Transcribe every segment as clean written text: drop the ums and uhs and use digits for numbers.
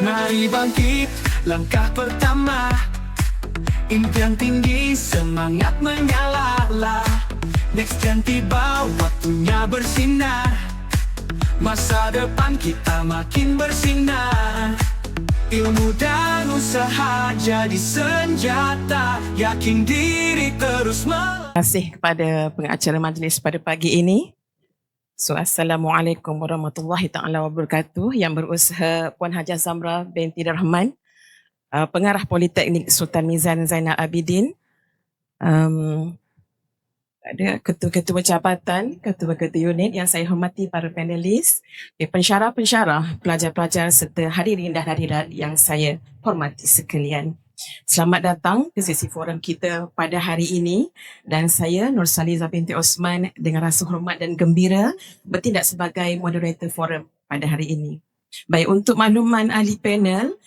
Mari bangkit, langkah pertama. Impian tinggi, semangat menyala. Next Gen tiba, waktunya bersinar. Masa depan kita makin bersinar. Ilmu dan usaha jadi senjata. Yakin diri terus Terima kasih kepada pengacara majlis pada pagi ini. So, Assalamualaikum warahmatullahi taala wabarakatuh. Yang berusaha Puan Hajah Zamra binti Rahman, pengarah Politeknik Sultan Mizan Zainal Abidin, ada ketua-ketua jabatan, ketua-ketua unit yang saya hormati, para panelis, pensyarah-pensyarah, pelajar-pelajar serta hadirin dan hadirat yang saya hormati sekalian. Selamat datang ke sesi forum kita pada hari ini dan saya Nur Saliza binti Osman dengan rasa hormat dan gembira bertindak sebagai moderator forum pada hari ini. Baik, untuk makluman ahli panel,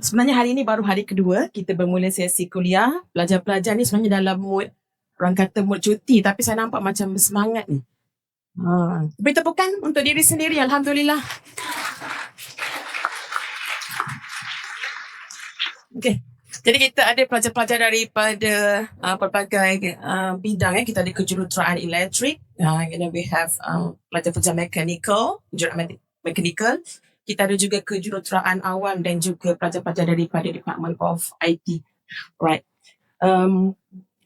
sebenarnya hari ini baru hari kedua kita bermula sesi kuliah. Pelajar-pelajar ni sebenarnya dalam mood, orang kata mood cuti, tapi saya nampak macam bersemangat ni. Beri tepukan untuk diri sendiri, Alhamdulillah. Okay. Jadi kita ada pelajar-pelajar daripada pelbagai bidang. Kita ada kejuruteraan elektrik, and then we have pelajar-pelajar mechanical, kejuruteraan mechanical. Kita ada juga kejuruteraan awam dan juga pelajar-pelajar daripada Department of IT. Right.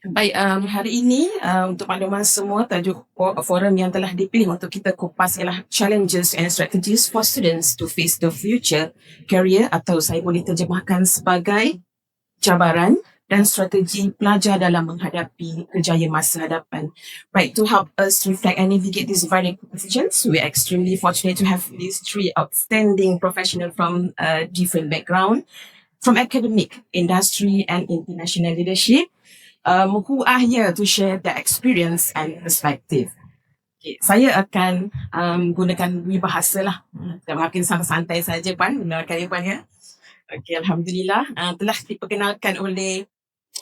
Baik, hari ini untuk makluman semua, tajuk forum yang telah dipilih untuk kita kupas ialah Challenges and Strategies for Students to Face the Future Career, atau saya boleh terjemahkan sebagai cabaran dan strategi pelajar dalam menghadapi kerjaya masa hadapan. Right, to help us reflect and navigate these varying positions, we are extremely fortunate to have these three outstanding professionals from different background, from academic, industry and international leadership, who are here to share their experience and perspective. Okay, saya akan gunakan dua bahasa lah. Makin santai-santai saja, Puan. Benarkan ya, Puan ya? Okay, Alhamdulillah. Telah diperkenalkan oleh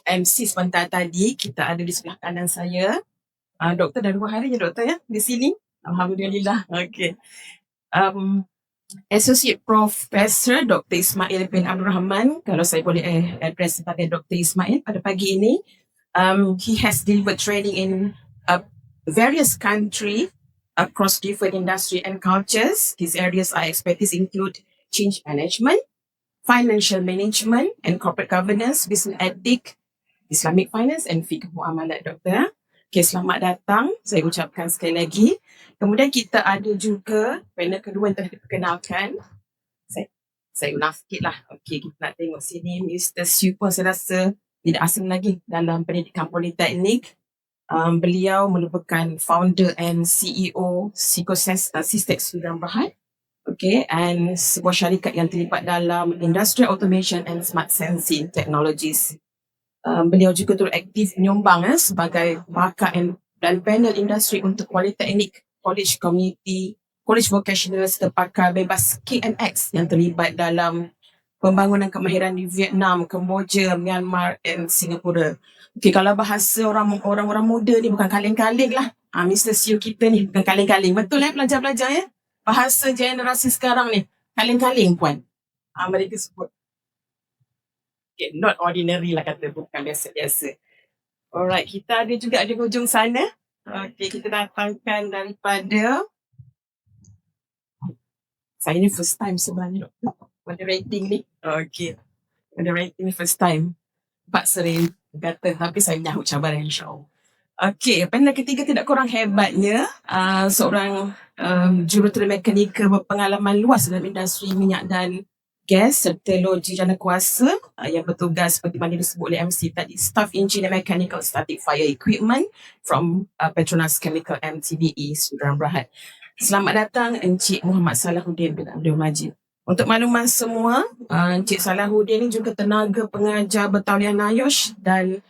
MC sebentar tadi. Kita ada di sebelah kanan saya. Doktor dah 2 hari je, Doktor ya, di sini. Alhamdulillah. Okay. Associate Professor Dr. Ismail bin Abdul Rahman, kalau saya boleh address sebagai Dr. Ismail pada pagi ini. He has delivered training in various countries across different industry and cultures. His areas of expertise include change management, financial management and corporate governance, business ethics, Islamic finance and fiqh muamalat, Doktor. Okay, selamat datang. Saya ucapkan sekali lagi. Kemudian kita ada juga panel kedua yang telah diperkenalkan. Saya ulang sikit lah. Okay, kita nak tengok sini. Mr. Siu pun saya rasa tidak asing lagi dalam pendidikan politeknik. Beliau merupakan founder and CEO Systek Sdn Bhd. Okay, and sebuah syarikat yang terlibat dalam industrial automation and smart sensing technologies. Beliau juga turut aktif menyumbang sebagai pakar dan panel industri untuk politeknik, college community, college vocational serta pakar bebas KNX yang terlibat dalam pembangunan kemahiran di Vietnam, Kemboja, Myanmar dan Singapura. Okay, kalau bahasa orang-orang muda ni bukan kaleng-kaleng lah. Mr. CEO kita ni bukan kaleng-kaleng. Betul pelajar-pelajar ya? Bahasa generasi sekarang ni, kaleng-kaleng, Puan. Mereka sebut. Okay, not ordinary lah kata, bukan biasa-biasa. Alright, kita ada juga di hujung sana. Okay, kita datangkan daripada, saya ni first time sebenarnya, moderating ni. Okay, moderating ni first time. Pak sering kata, tapi saya menyahut cabaran insyaAllah. Okay, panel ketiga tidak kurang hebatnya. Seorang jurutera mekanikal berpengalaman luas dalam industri minyak dan gas serta loji jana kuasa yang bertugas seperti mana disebut oleh MC tadi, Staff Engineer Mechanical Static Fire Equipment from Petronas Chemical MTBE Sdn Bhd. Selamat datang Encik Muhammad Salahuddin bin Abdul Majid. Untuk makluman semua, Encik Salahuddin ini juga tenaga pengajar bertauliah NIOSH dan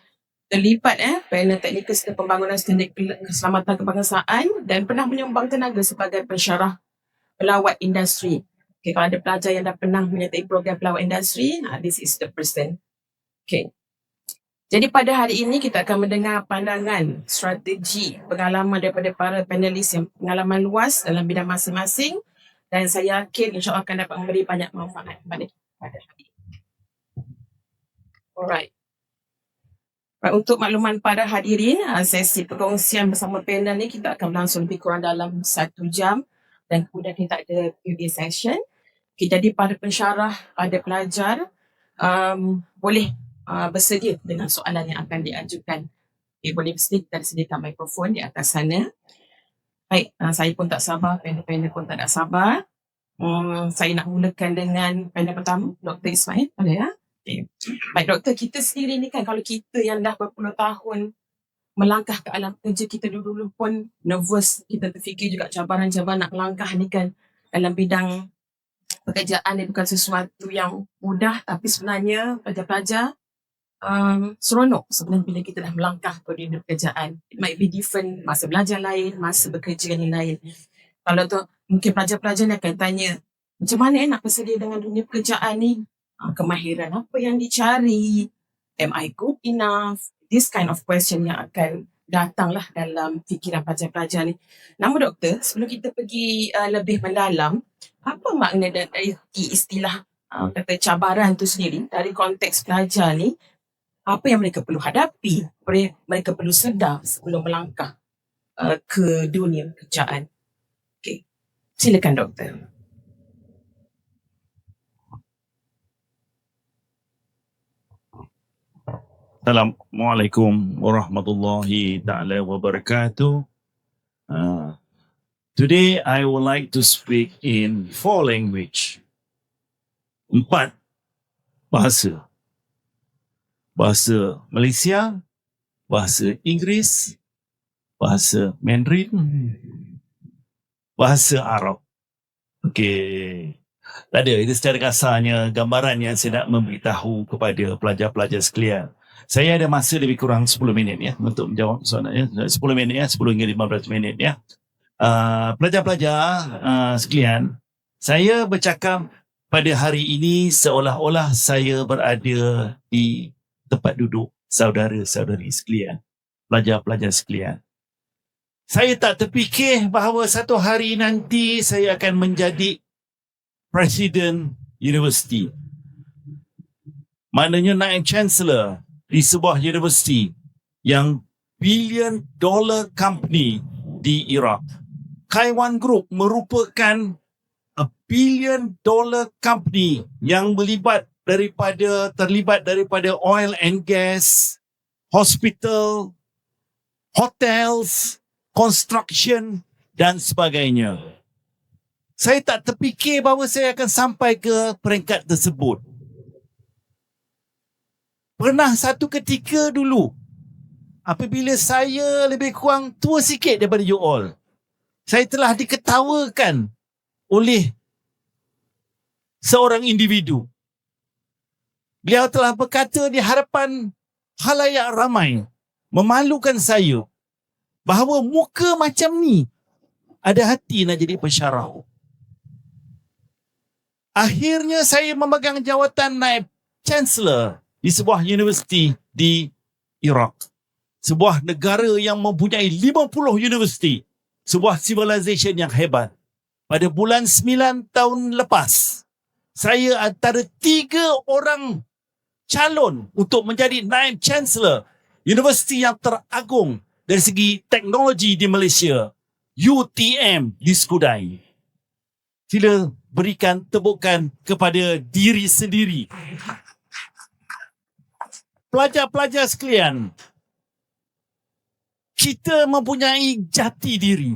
terlibat panel teknikal serta pembangunan standard keselamatan kebangsaan dan pernah menyumbang tenaga sebagai pensyarah pelawat industri. Okay, kalau ada pelajar yang dah pernah menyertai program pelawat industri, this is the person. Okay. Jadi pada hari ini kita akan mendengar pandangan, strategi, pengalaman daripada para panelis yang pengalaman luas dalam bidang masing-masing Dan saya yakin insyaAllah akan dapat memberi banyak manfaat kepada hari ini. Alright. Untuk makluman para hadirin, sesi perkongsian bersama panel ni kita akan berlangsung lebih kurang dalam 1 jam dan kemudian kita ada Q&A session. Okay, jadi para pensyarah, ada pelajar boleh bersedia dengan soalan yang akan diajukan. Okay, boleh bersedia, kita sediakan mikrofon di atas sana. Baik, saya pun tak sabar, panel-panel pun tak nak sabar. Saya nak mulakan dengan panel pertama, Dr. Ismail. Boleh ya? Okay. Baik doktor, kita sendiri ni kan kalau kita yang dah berpuluh tahun melangkah ke alam kerja, kita dulu-dulu pun nervous, kita terfikir juga cabaran-cabaran nak melangkah ni kan dalam bidang pekerjaan ni bukan sesuatu yang mudah, tapi sebenarnya pelajar-pelajar seronok sebenarnya bila kita dah melangkah ke dunia pekerjaan. It might be different, masa belajar lain, masa bekerja yang lain. Kalau tu mungkin pelajar-pelajar ni akan tanya, macam mana nak bersedia dengan dunia pekerjaan ni? Kemahiran apa yang dicari? Am I good enough? This kind of question yang akan datanglah dalam fikiran pelajar-pelajar ni. Nama doktor, sebelum kita pergi lebih mendalam, apa makna dari istilah kata cabaran tu sendiri dari konteks pelajar ni? Apa yang mereka perlu hadapi? Mereka perlu sedar sebelum melangkah ke dunia pekerjaan. Okay. Silakan doktor. Assalamualaikum warahmatullahi ta'ala wabarakatuh. Today I would like to speak in 4 language. 4 bahasa. Bahasa Malaysia, bahasa Inggeris, bahasa Mandarin, bahasa Arab. Okey. Tak ada, itu secara kasarnya gambaran yang saya nak memberitahu kepada pelajar-pelajar sekalian. Saya ada masa lebih kurang 10 minit ya untuk menjawab soalan ya. 10 minit ya, 10 hingga 15 minit ya. Pelajar-pelajar sekalian, saya bercakap pada hari ini seolah-olah saya berada di tempat duduk saudara-saudari sekalian, pelajar-pelajar sekalian. Saya tak terfikir bahawa satu hari nanti saya akan menjadi Presiden Universiti. Maknanya naib Chancellor di sebuah universiti yang billion dollar company di Iraq. Kaiwan Group merupakan a billion dollar company yang terlibat daripada oil and gas, hospital, hotels, construction dan sebagainya. Saya tak terfikir bahawa saya akan sampai ke peringkat tersebut. Pernah satu ketika dulu, apabila saya lebih kurang tua sikit daripada you all, saya telah diketawakan oleh seorang individu. Beliau telah berkata di hadapan khalayak ramai, memalukan saya, bahawa muka macam ni ada hati nak jadi pensyarah. Akhirnya saya memegang jawatan naib Chancellor di sebuah universiti di Iraq. Sebuah negara yang mempunyai 50 universiti. Sebuah civilization yang hebat. Pada bulan 9 tahun lepas, saya antara 3 orang calon untuk menjadi naib Chancellor universiti yang teragung dari segi teknologi di Malaysia, UTM di Skudai. Sila berikan tepukan kepada diri sendiri. Pelajar-pelajar sekalian, kita mempunyai jati diri.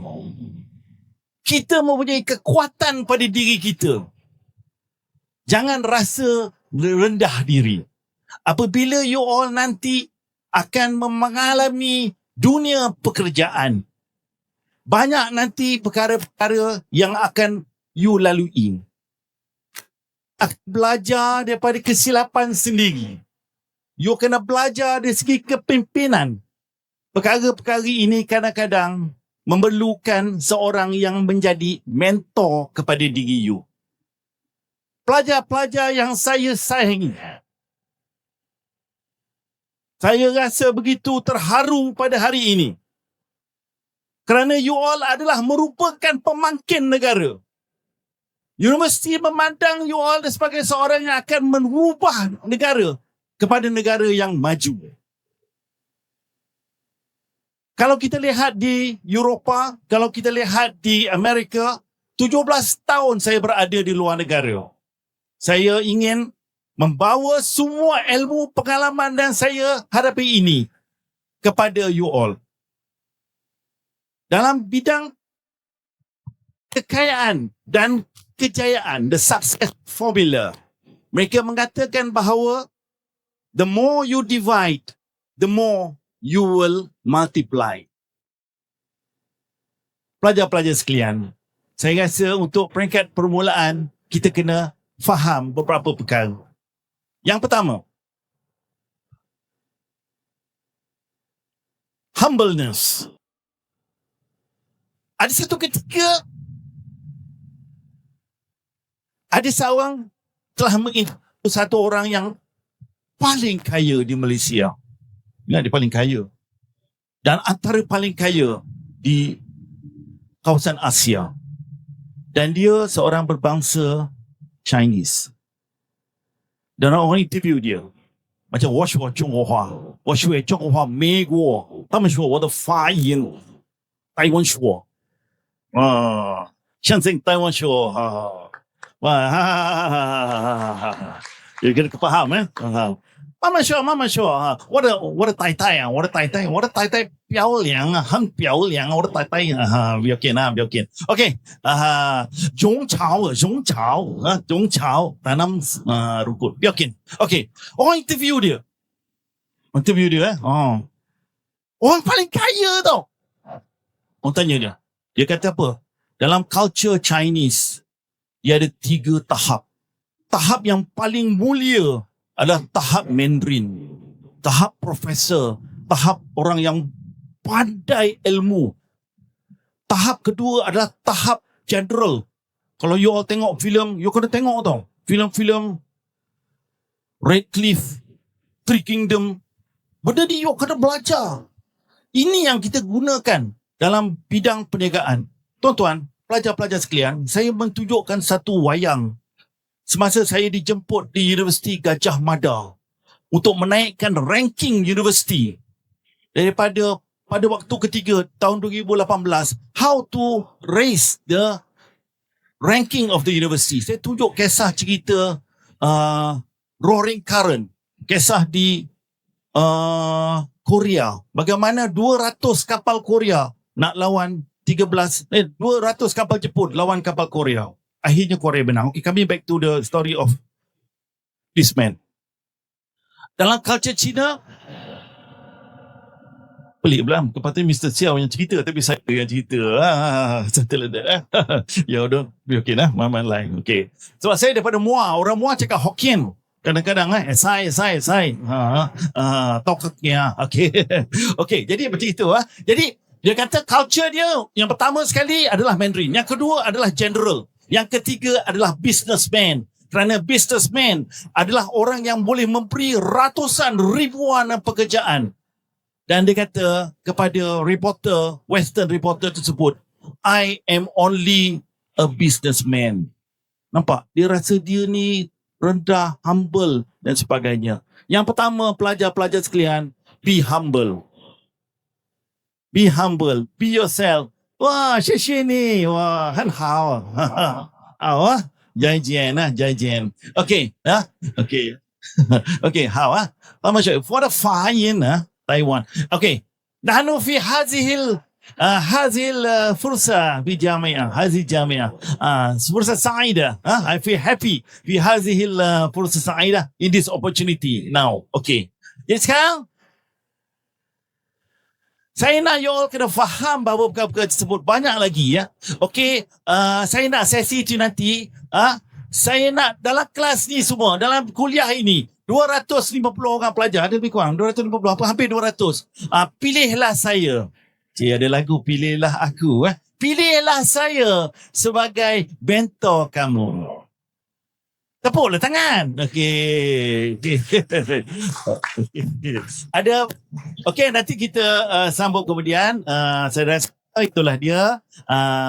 Kita mempunyai kekuatan pada diri kita. Jangan rasa rendah diri. Apabila you all nanti akan mengalami dunia pekerjaan, banyak nanti perkara-perkara yang akan you lalui. Akan belajar daripada kesilapan sendiri. You kena belajar dari segi kepimpinan. Perkara-perkara ini kadang-kadang memerlukan seorang yang menjadi mentor kepada diri you. Pelajar-pelajar yang saya sayangi, saya rasa begitu terharu pada hari ini. Kerana you all adalah merupakan pemangkin negara. Universiti memandang you all sebagai seorang yang akan mengubah negara kepada negara yang maju. Kalau kita lihat di Eropah, kalau kita lihat di Amerika, 17 tahun saya berada di luar negara. Saya ingin membawa semua ilmu pengalaman dan saya hadapi ini kepada you all. Dalam bidang kekayaan dan kejayaan, the success formula, mereka mengatakan bahawa the more you divide, the more you will multiply. Pelajar-pelajar sekalian, saya rasa untuk peringkat permulaan, kita kena faham beberapa perkara. Yang pertama, humbleness. Ada satu ketika, ada seorang telah menginterview satu orang yang paling kaya di Malaysia. Dia paling kaya. Dan antara paling kaya di kawasan Asia. Dan dia seorang berbangsa Chinese. Dan orang interview dia. Macam, 我学中国话，我学中国话，美国，他们说我的发音，台湾说，相信台湾说，wah, you get faham eh? 慢慢说，慢慢说啊！我的太太啊，我的太太漂亮啊，很漂亮啊！我的太太啊，不要紧啊，不要紧。OK 中朝tanam rumput，不要紧。OK， orang interview dia orang paling kaya tau. Orang tanya dia kata apa? Dalam culture Chinese, dia ada 3 tahap. Tahap yang paling mulia adalah tahap Mandarin, tahap profesor, tahap orang yang pandai ilmu. Tahap kedua adalah tahap general. Kalau you all tengok filem, you kena tengok tau. Filem-filem Redcliffe, Three Kingdom. Benda ni you kena belajar. Ini yang kita gunakan dalam bidang perniagaan. Tuan-tuan, pelajar-pelajar sekalian, saya mentunjukkan satu wayang semasa saya dijemput di Universiti Gajah Mada untuk menaikkan ranking universiti daripada pada waktu ketiga tahun 2018, how to raise the ranking of the university. Saya tunjuk kisah cerita Roaring Current, kisah di Korea, bagaimana 200 kapal Korea nak lawan 200 kapal Jepun lawan kapal Korea. Akhirnya Korea menang. Okay, coming back to the story of this man. Dalam culture Cina, pelik pula. Kepatutnya Mr. Xiao yang cerita, tapi saya yang cerita. Something like that. Ya, udah. Okay lah. Maman lain. Okay. Sebab saya daripada Muar. Orang Muar cakap Hokkien. Kadang-kadang, esai. Tokaknya. Okay. Okay, jadi macam itu. Jadi, dia kata culture dia, yang pertama sekali adalah Mandarin. Yang kedua adalah general. Yang ketiga adalah businessman. Kerana businessman adalah orang yang boleh memberi ratusan ribuan pekerjaan. Dan dia kata kepada reporter, Western reporter tersebut, I am only a businessman. Nampak? Dia rasa dia ni rendah, humble dan sebagainya. Yang pertama, pelajar-pelajar sekalian, be humble. Be humble. Be yourself. Wah, 谢谢你. Wah, 很好. 好啊，再见啊，再见。OK 啊 ，OK OK 好啊。那么说，我的发音呢，台湾 OK。نحن في هذه الفرصة في جامعة هذه الجامعة فرصة سعيدة. I feel happy في هذه الفرصة سعيدة in this opportunity now. OK. Jadi sekarang saya nak you all kena faham bahawa perkara-perkara tersebut banyak lagi ya. Okey, saya nak sesi tu nanti, saya nak dalam kelas ni semua, dalam kuliah ini 250 orang pelajar, ada lebih kurang 250 apa hampir 200. Pilihlah saya. Cik, ada lagu pilihlah aku Pilihlah saya sebagai mentor kamu. Tepuklah tangan. Okey. Ada. Okey, nanti kita sambung kemudian. Saya rasa itulah dia.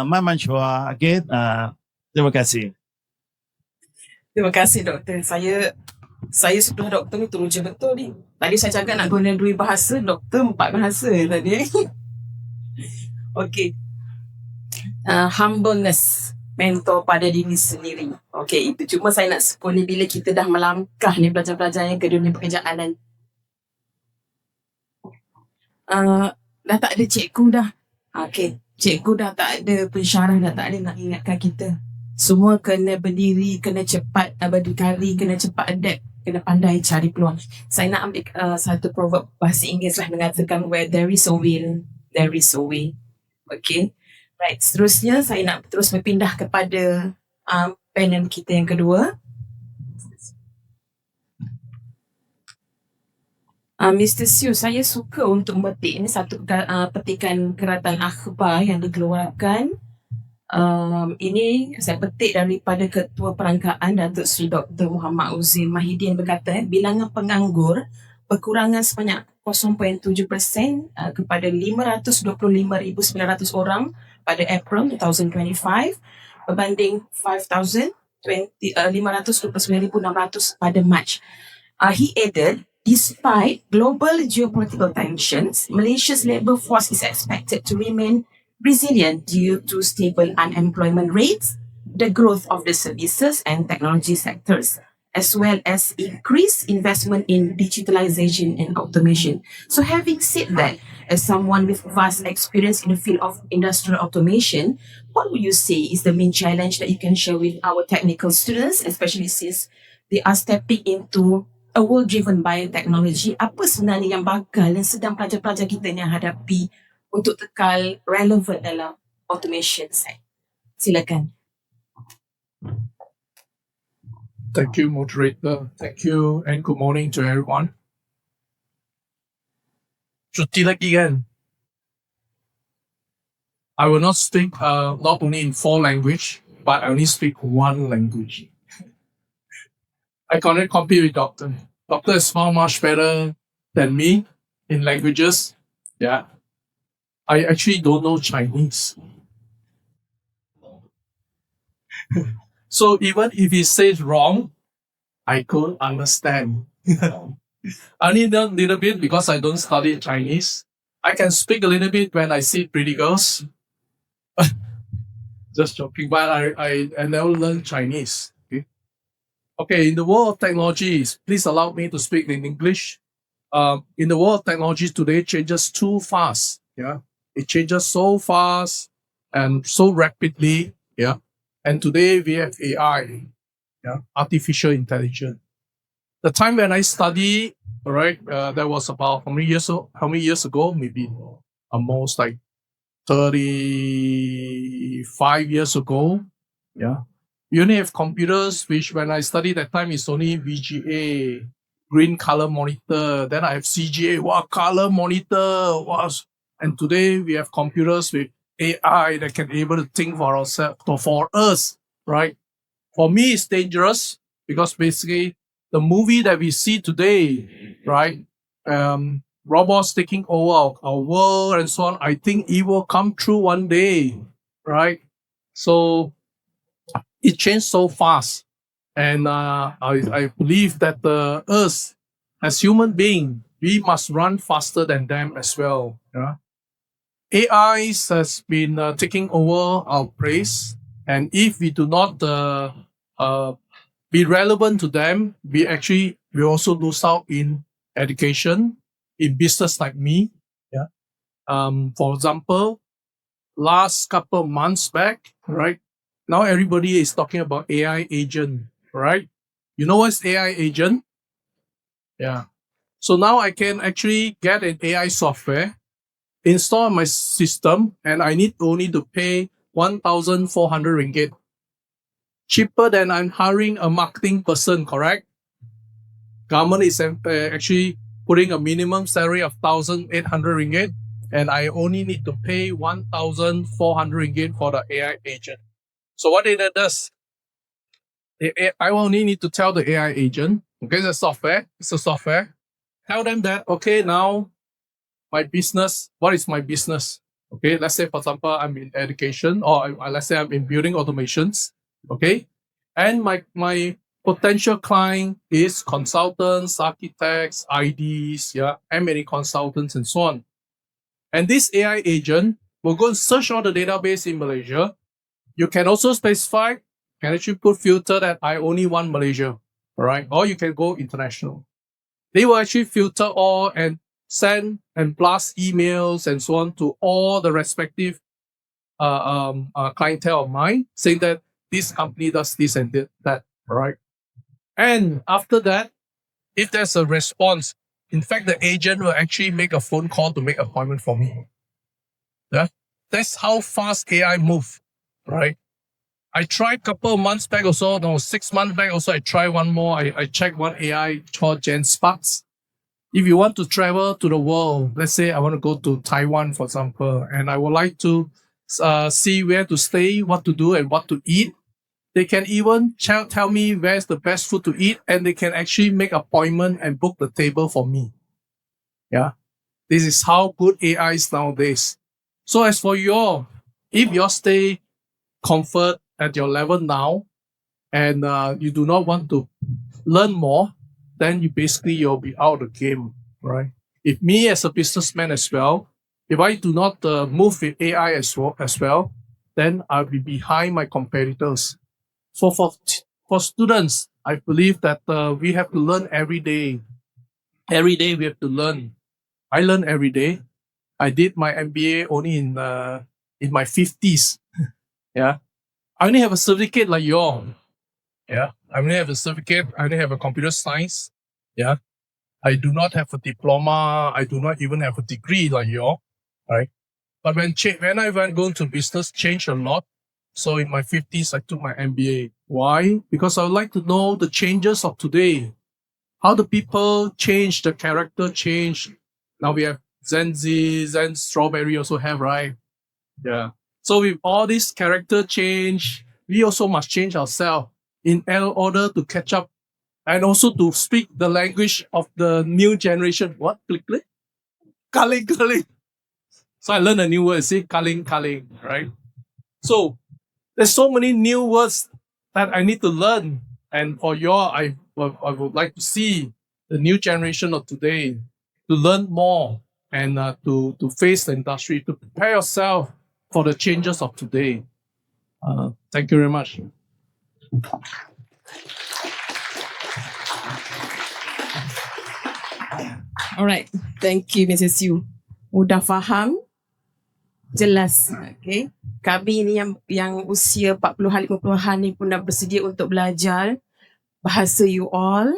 Maman Shua. Okey. Terima kasih. Terima kasih doktor. Saya sebelah doktor ni teruja betul ni. Tadi saya cakap nak guna 2 bahasa, doktor 4 bahasa tadi. Okey. Humbleness, mentor pada diri sendiri. Okey, itu cuma saya nak sebut ni bila kita dah melangkah ni pelajar-pelajar yang ke dunia pekerjaan dan dah tak ada cikgu dah. Okey, cikgu dah tak ada, pensyarah dah tak ada nak ingatkan kita. Semua kena berdiri, kena cepat berdikari, kena cepat adapt, kena pandai cari peluang. Saya nak ambil satu proverb bahasa Inggeris lah mengatakan where there is a will, there is a way. Okay. Right. Seterusnya saya nak terus berpindah kepada panel kita yang kedua. Mr. Siu, saya suka untuk memetik ini satu petikan keratan akhbar yang dikeluarkan. Ini saya petik daripada Ketua Perangkaan Datuk Seri Dr. Muhammad Uzin Mahidin berkata, bilangan penganggur berkurangan sebanyak 0.7% kepada 525,900 orang pada April 2025 berbanding 529,600 pada Mac. He added, despite global geopolitical tensions, Malaysia's labour force is expected to remain resilient due to stable unemployment rates, the growth of the services and technology sectors, as well as increased investment in digitalization and automation. So having said that, as someone with vast experience in the field of industrial automation, what would you say is the main challenge that you can share with our technical students, especially since they are stepping into a world driven by technology? Apa sebenarnya yang bakal yang sedang pelajar-pelajar kita ni hadapi untuk kekal relevant dalam automation side? Silakan. Thank you, moderator. Thank you, and good morning to everyone. Cuti lagi kan? I will not speak not only in 4 languages, but I only speak 1 language. I cannot compete with Doctor. Doctor is far much better than me in languages. Yeah. I actually don't know Chinese. So even if he says wrong, I couldn't understand. I only know a little bit because I don't study Chinese. I can speak a little bit when I see pretty girls. Just joking, but I never learned Chinese. Okay, in the world of technologies, please allow me to speak in English. In the world of technology today, changes too fast. Yeah, it changes so fast and so rapidly. Yeah. And today we have AI, artificial intelligence. The time when I studied, that was about how many years ago? Maybe almost like 35 years ago. Yeah. We only have computers, which when I studied that time is only VGA, green color monitor. Then I have CGA, color monitor. And today we have computers with AI that can able to think for ourselves, for us, right? For me, it's dangerous because basically the movie that we see today, right? Robots taking over our world and so on. I think it will come true one day, right? So it changed so fast, and I believe that us as human beings, we must run faster than them as well. Yeah? AI has been taking over our place, and if we do not be relevant to them, we also lose out in education, in business like me. Yeah. For example, last couple of months back, right? Now everybody is talking about AI agent, right? You know what's AI agent? Yeah. So now I can actually get an AI software, install my system, and I need only to pay 1,400 ringgit. Cheaper than I'm hiring a marketing person, correct? Government is actually putting a minimum salary of 1,800 ringgit, and I only need to pay 1,400 ringgit for the AI agent. So what it does, I only need to tell the AI agent, okay, it's a software, tell them that, okay, now my business, what is my business? Okay, let's say, for example, I'm in education, or let's say I'm in building automations, okay? And my potential client is consultants, architects, IDs, yeah, M&A consultants, and so on. And this AI agent will go and search all the database in Malaysia. You can also specify, can actually put filter that I only want Malaysia, all right? Or you can go international. They will actually filter all and send and blast emails and so on to all the respective clientele of mine, saying that this company does this and that, all right? And after that, if there's a response, in fact, the agent will actually make a phone call to make appointment for me. Yeah, that's how fast AI move, right? I tried a couple of months back or so, no, 6 months back also, I tried one more. I checked one AI called GenSparks. If you want to travel to the world, let's say I want to go to Taiwan, for example, and I would like to see where to stay, what to do, and what to eat. They can even tell me where's the best food to eat, and they can actually make appointment and book the table for me. Yeah, this is how good AI is nowadays. So as for you, if you stay comfort at your level now, and you do not want to learn more, then you'll be out of the game, right? If me as a businessman as well, if I do not move with AI as well, then I'll be behind my competitors. So for students, I believe that we have to learn every day. Every day we have to learn. I learn every day. I did my MBA only in my 50s. Yeah, I only have a certificate like you all. Yeah, I only have a certificate. I only have a computer science. Yeah, I do not have a diploma. I do not even have a degree like you all. Right. But when I went going to business, changed a lot. So in my 50s, I took my MBA. Why? Because I would like to know the changes of today. How the people change, the character change. Now we have Gen Z, Zen Strawberry also have, right? Yeah. So with all this character change, we also must change ourselves in order to catch up and also to speak the language of the new generation. What? Click, click? Kaling, kaling. So I learned a new word, see, kaling, kaling, right? So there's so many new words that I need to learn. And for I would like to see the new generation of today to learn more and to face the industry, to prepare yourself for the changes of today. Thank you very much. Alright, thank you Mrs. Yu. Udah faham? Jelas. Okay. Kami ni yang usia 40-an, 50-an ni pun dah bersedia untuk belajar bahasa you all.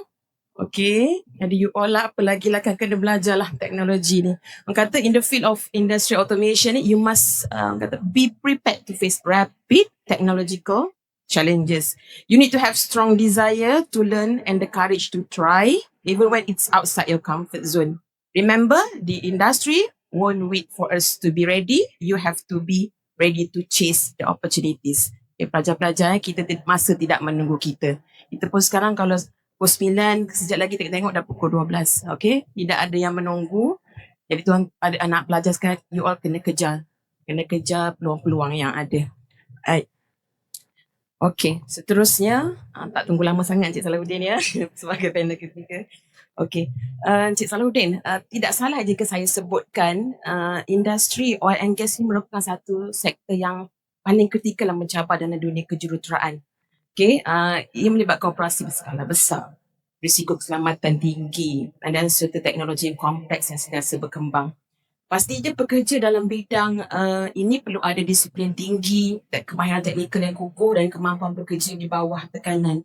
Okay. Jadi you all lah, apa lagi lah kan kena belajar lah teknologi ni. Orang kata in the field of industrial automation ni, you must be prepared to face rapid technological challenges. You need to have strong desire to learn and the courage to try, even when it's outside your comfort zone. Remember, the industry won't wait for us to be ready. You have to be ready to chase the opportunities. Pelajar-pelajar, kita masa tidak menunggu kita. Kita pun sekarang kalau pukul 9, sekejap lagi kita tengok dah pukul 12. Okay? Tidak ada yang menunggu. Jadi tuan ada anak pelajar sekarang, you all kena kejar. Kena kejar peluang-peluang yang ada. Alright. Okay, seterusnya, tak tunggu lama sangat Encik Salahuddin ya, sebagai panel ketiga. Okay, Encik Salahuddin, tidak salah jika saya sebutkan industri oil and gas ini merupakan satu sektor yang paling kritikal dalam mencabar dalam dunia kejuruteraan. Okay, ia melibatkan operasi berskala besar, risiko keselamatan tinggi dan serta teknologi yang kompleks yang sentiasa berkembang. Pastinya pekerja dalam bidang ini perlu ada disiplin tinggi, kemahiran teknikal yang kukuh dan kemampuan bekerja di bawah tekanan.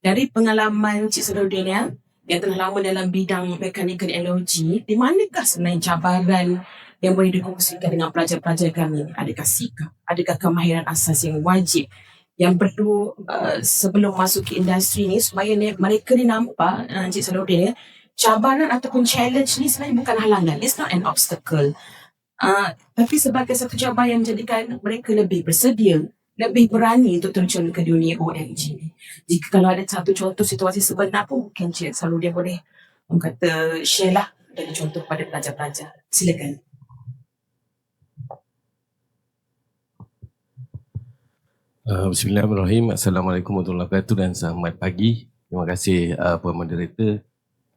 Dari pengalaman Encik Salahuddin ya, yang telah lama dalam bidang mechanical engineering, di manakah sebenarnya cabaran yang boleh dikongsikan dengan pelajar-pelajar kami? Adakah sikap? Adakah kemahiran asas yang wajib yang perlu sebelum masuk ke industri ni supaya mereka ni nampak Encik Salahuddin ya, cabaran ataupun challenge ni sebenarnya bukan halangan. It's not an obstacle. Tapi sebagai satu cabaran yang menjadikan mereka lebih bersedia, lebih berani untuk terjun ke dunia OMG ni. Jika kalau ada satu contoh situasi sebenar pun mungkin Encik Salahuddin boleh kata share lah dari contoh pada pelajar-pelajar. Silakan. Bismillahirrahmanirrahim. Assalamualaikum warahmatullahi wabarakatuh dan selamat pagi Terima kasih Moderator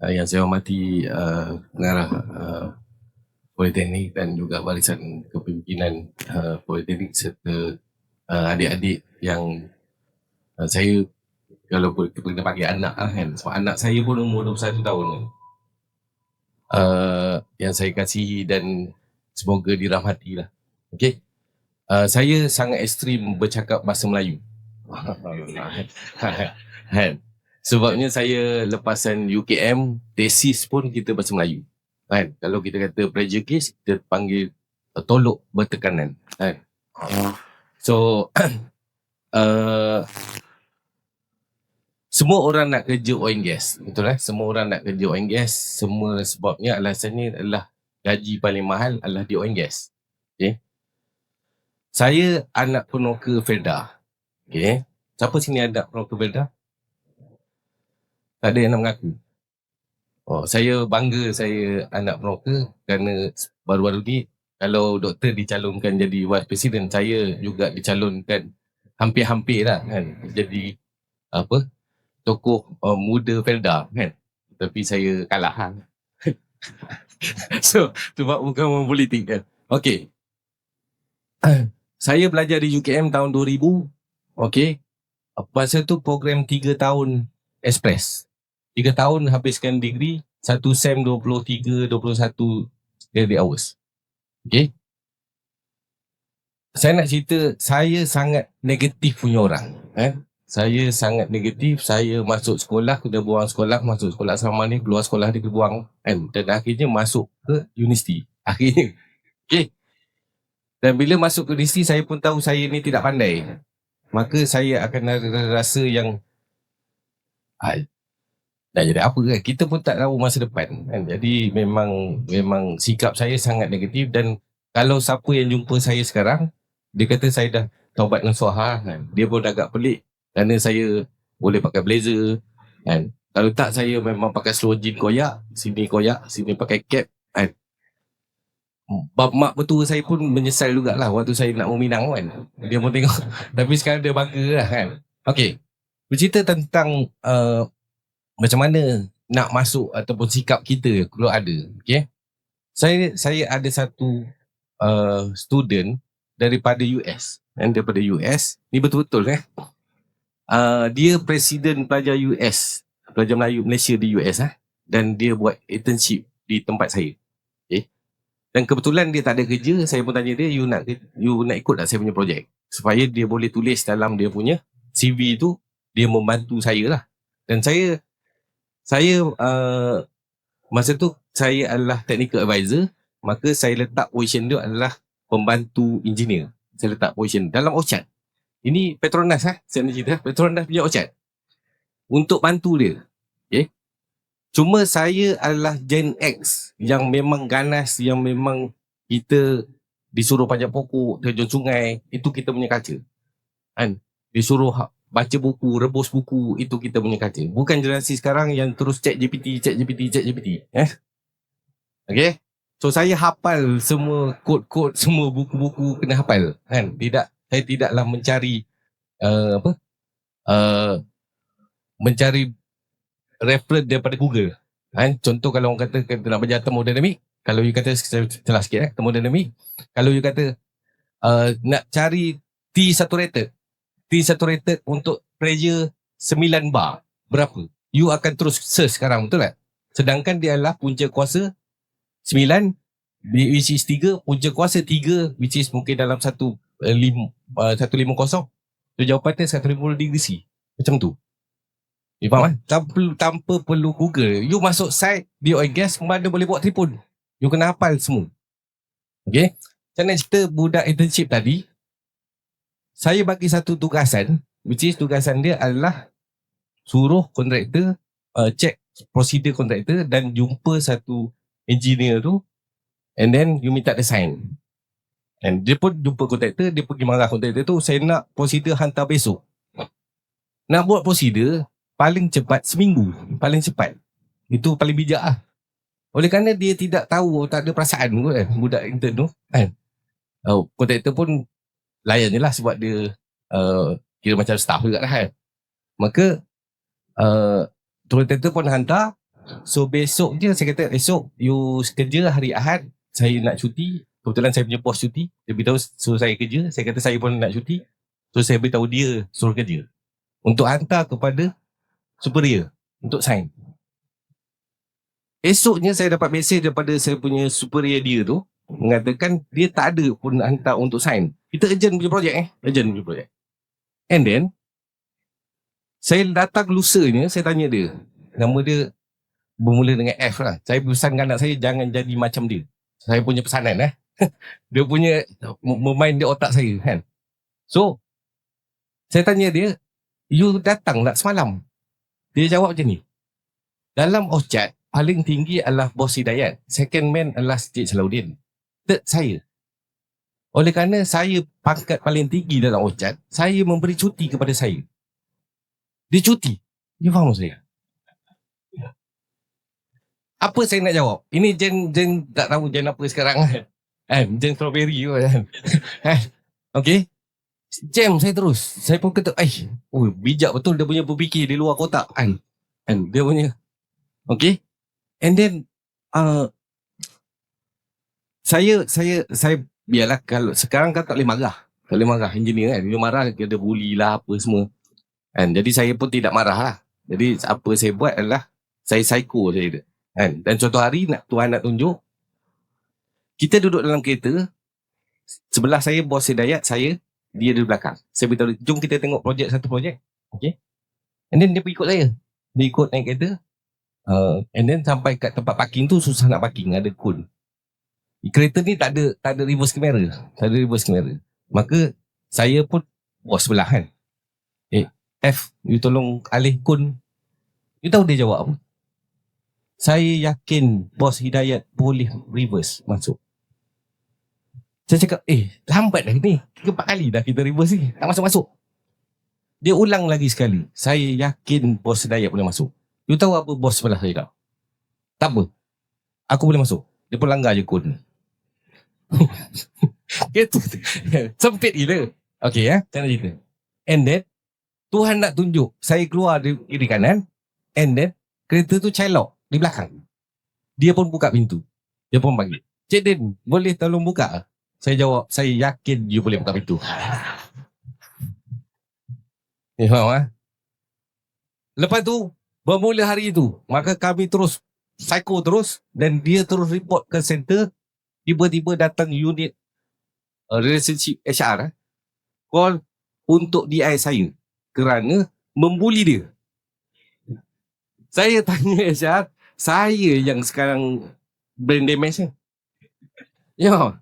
yang saya hormati pengarah Politeknik dan juga barisan kepimpinan Politeknik serta adik-adik yang saya kalau kita panggil anak kan, sebab anak saya pun umur 21 tahun yang saya kasihi dan semoga dirahmati lah. Okay. Saya sangat ekstrim bercakap bahasa Melayu. Sebabnya saya lepasan UKM, tesis pun kita bahasa Melayu. Kan? Kalau kita kata pressure case, kita panggil tolok bertekanan. Kan? So, semua orang nak kerja oil and gas. Betul lah? Semua orang nak kerja oil and gas. Semua sebabnya alasannya adalah gaji paling mahal adalah di oil and gas. Okay? Saya anak penoka Felda. Okay? Siapa sini anak penoka Felda? Tak ada yang nak mengaku. Saya bangga saya anak penoka kerana baru-baru ni kalau doktor dicalonkan jadi vice president, saya juga dicalonkan hampir-hampir lah kan jadi tokoh muda Felda kan. Tapi saya kalah kan. So sebab bukan orang politik kan. Okey. Saya belajar di UKM tahun 2000. Okey. Masa tu program 3 tahun express. 3 tahun habiskan degree, 1 sem 23, 21 credit hours. Okay. Saya nak cerita, saya sangat negatif punya orang. Saya sangat negatif, saya masuk sekolah, kena buang sekolah, masuk sekolah sama ni, keluar sekolah dia kena buang. Dan akhirnya masuk ke universiti. Akhirnya. Okay. Dan bila masuk ke universiti, saya pun tahu saya ni tidak pandai. Maka saya akan ada rasa yang dah jadi apa kan, kita pun tak tahu masa depan kan. Jadi memang sikap saya sangat negatif. Dan kalau siapa yang jumpa saya sekarang, dia kata saya dah taubat nasuha kan. Dia pun agak pelik kerana saya boleh pakai blazer kan. Kalau tak, saya memang pakai slow jean koyak, sini pakai cap kan. Mak betul saya pun menyesal jugalah waktu saya nak meminang kan. Dia pun tengok. Tapi sekarang dia bangga lah kan. Okey, bercerita tentang macam mana nak masuk ataupun sikap kita kalau ada. Okay? Saya ada satu student daripada US. Dan daripada US, ni betul-betul kan? Dia presiden pelajar US, pelajar Melayu Malaysia di US. Dan dia buat internship di tempat saya. Okay? Dan kebetulan dia tak ada kerja, saya pun tanya dia, you nak ikut tak saya punya projek? Supaya dia boleh tulis dalam dia punya CV tu, dia membantu saya lah. Dan saya masa tu saya adalah technical advisor, maka saya letak position dia adalah pembantu engineer. Saya letak position dalam Orchard. Ini Petronas saya nak cerita, Petronas punya Orchard. Untuk bantu dia. Okay? Cuma saya adalah Gen X yang memang ganas, yang memang kita disuruh panjat pokok, terjun sungai, itu kita punya culture. Kan? Disuruh baca buku, rebus buku, itu kita punya culture. Bukan generasi sekarang yang terus cek GPT. Okay? So saya hafal semua kod-kod, semua buku-buku kena hafal. Kan? Saya tidaklah mencari mencari reference daripada Google. Kan? Contoh kalau orang kata kita nak belajar thermodynamic, kalau you kata, saya celah sikit thermodynamic, kalau you kata nak cari T-saturated untuk pressure 9 bar, berapa? You akan terus search sekarang, betul tak? Sedangkan dia adalah punca kuasa 9, which is 3, punca kuasa 3, which is mungkin dalam 150. So jawapannya 150 degree C. Macam tu. You faham kan? Tanpa perlu Google. You masuk site, di oil gas, mana boleh buat tripod. You kena hafal semua. Okay? Macam mana cerita budak internship tadi, saya bagi satu tugasan, which is tugasan dia adalah suruh kontraktor check prosedur kontraktor dan jumpa satu engineer tu, and then you minta dia sign. And dia pun jumpa kontraktor, dia pergi marah kontraktor tu, saya nak prosedur hantar besok. Nak buat prosedur paling cepat seminggu, paling cepat. Itu paling bijak lah. Oleh kerana dia tidak tahu, tak ada perasaan kot budak intern tu kan. Kontraktor pun layan je lah sebab dia kira macam staff juga lah kan. Maka Turun tenter pun hantar. So besok je saya kata, esok you kerja hari Ahad, saya nak cuti. Kebetulan saya punya bos cuti, dia beritahu suruh saya kerja. Saya kata saya pun nak cuti. So saya beritahu dia suruh kerja untuk hantar kepada superior untuk sign. Esoknya saya dapat mesej daripada saya punya superior dia tu, mengatakan dia tak ada pun hantar untuk sign. Kita urgent punya projek urgent punya projek. And then saya datang lusanya, saya tanya dia, nama dia bermula dengan F lah. Saya pesankan anak saya jangan jadi macam dia. Saya punya pesanan dia punya memain di otak saya kan. So saya tanya dia, you datang tak semalam? Dia jawab macam ni, dalam OCHAT paling tinggi adalah Bos Hidayat, second man adalah Cik Salahuddin, third saya. Oleh kerana saya pangkat paling tinggi dalam OCHAT, saya memberi cuti kepada saya. Dia cuti. You faham saya? Apa saya nak jawab? Ini Jen tak tahu Jen apa sekarang kan? Jen strawberry kan? Okay. Jam saya terus. Saya pun kata, bijak betul dia punya berfikir di luar kotak kan? Dia punya. Okay. And then saya biarlah, kalau sekarang kan tak boleh marah. Tak boleh marah engineer kan. Dia marah, dia ada bully lah apa semua. Jadi saya pun tidak marah lah. Jadi apa saya buat adalah saya psycho saya. Dan suatu hari Tuhan nak tunjuk, kita duduk dalam kereta, sebelah saya Bos Hidayat, dia di belakang. Saya beritahu dia, jom kita tengok satu projek. Okay. And then dia pergi ikut saya. Dia ikut naik kereta. And then sampai kat tempat parking tu susah nak parking, ada kun. Kereta ni tak ada reverse camera. Tak ada reverse camera. Maka saya pun bos sebelah kan. F, you tolong alih kun. You tahu dia jawab apa? Saya yakin Bos Hidayat boleh reverse masuk. Saya cakap, lambat dah ni. 3-4 kali dah kita reverse ni. Tak masuk-masuk. Dia ulang lagi sekali. Saya yakin Bos Hidayat boleh masuk. You tahu apa bos sebelah saya tak? Tak apa. Aku boleh masuk. Dia pun langgar je kod. Gitu. Sempit gila. Okay saya nak cerita. And then, Tuhan nak tunjuk. Saya keluar di kiri kanan. And then, kereta tu celok di belakang. Dia pun buka pintu. Dia pun panggil, Cik Din, boleh tolong buka? Saya jawab, saya yakin you boleh buka pintu. You faham Lepas tu, bermula hari itu, maka kami terus psycho terus, dan dia terus report ke center. Tiba-tiba datang unit relationship HR call untuk DI saya kerana membuli dia. Saya tanya HR, saya yang sekarang brain damage ya.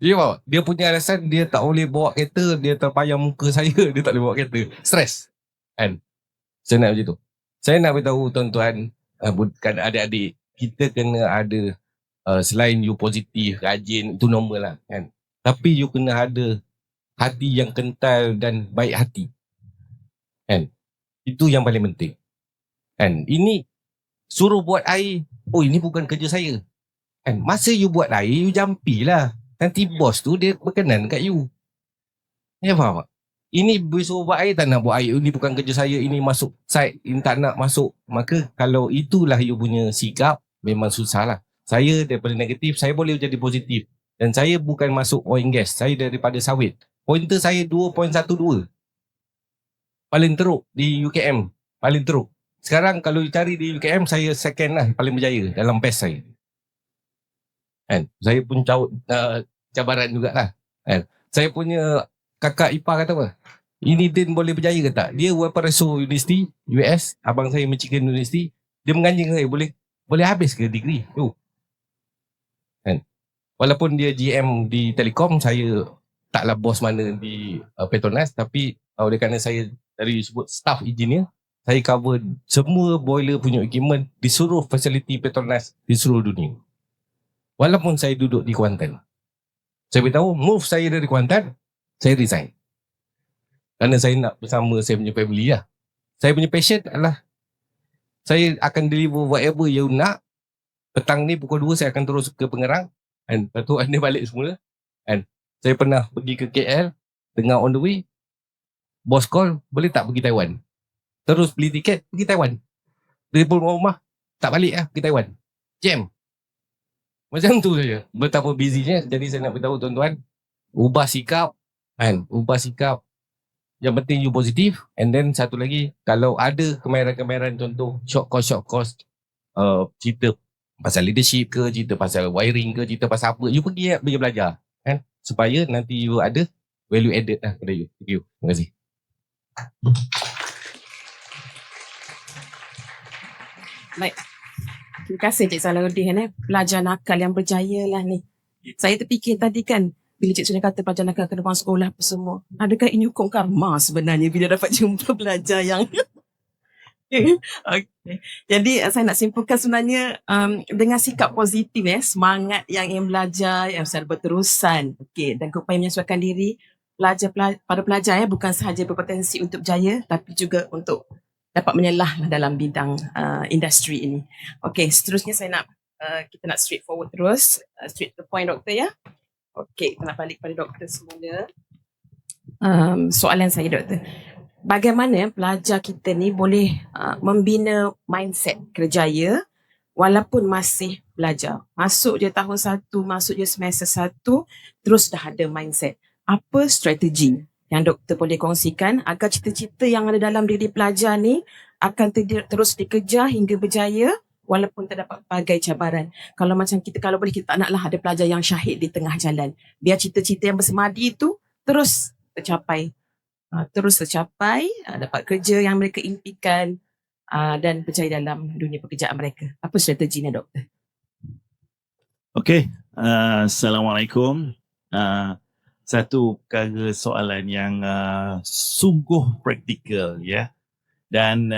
Dia punya alasan dia tak boleh bawa kereta, dia terpayang muka saya, dia tak boleh bawa kereta. Stres. Saya nak macam tu. Saya nak beritahu tuan-tuan, bukan adik-adik, kita kena ada, selain you positif, rajin, itu normal lah kan. Tapi you kena ada hati yang kental dan baik hati. Itu yang paling penting. Ini suruh buat air, ini bukan kerja saya. Masa you buat air, you jampi lah. Nanti bos tu dia berkenan kat you. Ya faham tak? Ini suruh buat air, tak nak buat air. Ini bukan kerja saya, ini masuk site, ini tak nak masuk. Maka kalau itulah you punya sikap, memang susah lah. Saya daripada negatif, saya boleh jadi positif. Dan saya bukan masuk oil and gas, saya daripada sawit. Pointer saya 2.12. Paling teruk di UKM. Paling teruk. Sekarang kalau you cari di UKM, saya second lah, paling berjaya dalam PES saya. Saya pun cabaran jugalah. Saya punya kakak ipar kata apa? Ini Din boleh berjaya ke tak? Dia Valparaiso University, US. Abang saya Michigan University. Dia menganjing saya, boleh habis ke degree tu? Walaupun dia GM di Telekom, saya taklah bos mana di Petronas, tapi oleh kerana saya dari sebut staff engineer, saya cover semua boiler punya equipment di seluruh fasiliti Petronas di seluruh dunia. Walaupun saya duduk di Kuantan. Saya beritahu, move saya dari Kuantan, saya resign. Kerana saya nak bersama saya punya family lah. Saya punya passion adalah saya akan deliver whatever you nak. Petang ni pukul 2 saya akan terus ke Pengerang. Lepas tu anda balik semula. Saya pernah pergi ke KL, tengah on the way, bos call, boleh tak pergi Taiwan? terus beli tiket pergi Taiwan. Dari rumah tak balik lah pergi Taiwan. Jam. Macam tu saja. Betapa busynya. Jadi saya nak beritahu tuan-tuan, ubah sikap kan, ubah sikap. Yang penting you positif. And then satu lagi, kalau ada kemahiran-kemahiran contoh short course cerita pasal leadership ke, cerita pasal wiring ke, cerita pasal apa, you pergi belajar kan, supaya nanti you ada value added lah pada you. Thank you. Terima kasih. Baik. Terima kasih Cik Salahuddin. Pelajar nakal yang berjaya lah ni. Saya terfikir tadi kan, bila Cik Sudah kata pelajar nakal kena buang sekolah apa semua. Adakah ini hukum karma sebenarnya bila dapat jumpa pelajar yang... Okay. Jadi saya nak simpulkan sebenarnya dengan sikap positif semangat yang ingin belajar, yang secara berterusan, dan upaya menyesuaikan diri, pada pelajar bukan sahaja berpotensi untuk berjaya tapi juga untuk dapat menyelah dalam bidang industri ini. Okey, seterusnya saya nak kita nak straight forward terus, straight to the point doktor ya. Okey, kita nak balik pada doktor semula. Soalan saya doktor, bagaimana pelajar kita ni boleh membina mindset kerjaya walaupun masih belajar? Masuk je tahun 1, masuk je semester 1, terus dah ada mindset. Apa strategi yang doktor boleh kongsikan agar cita-cita yang ada dalam diri pelajar ni akan terus dikejar hingga berjaya walaupun terdapat pelbagai cabaran? Kalau macam kita, kalau boleh kita tak naklah ada pelajar yang syahid di tengah jalan. Biar cita-cita yang bersemadi itu terus tercapai. Dapat kerja yang mereka impikan dan berjaya dalam dunia pekerjaan mereka. Apa strateginya doktor? Okey, Assalamualaikum. Satu perkara soalan yang sungguh praktikal ya. Dan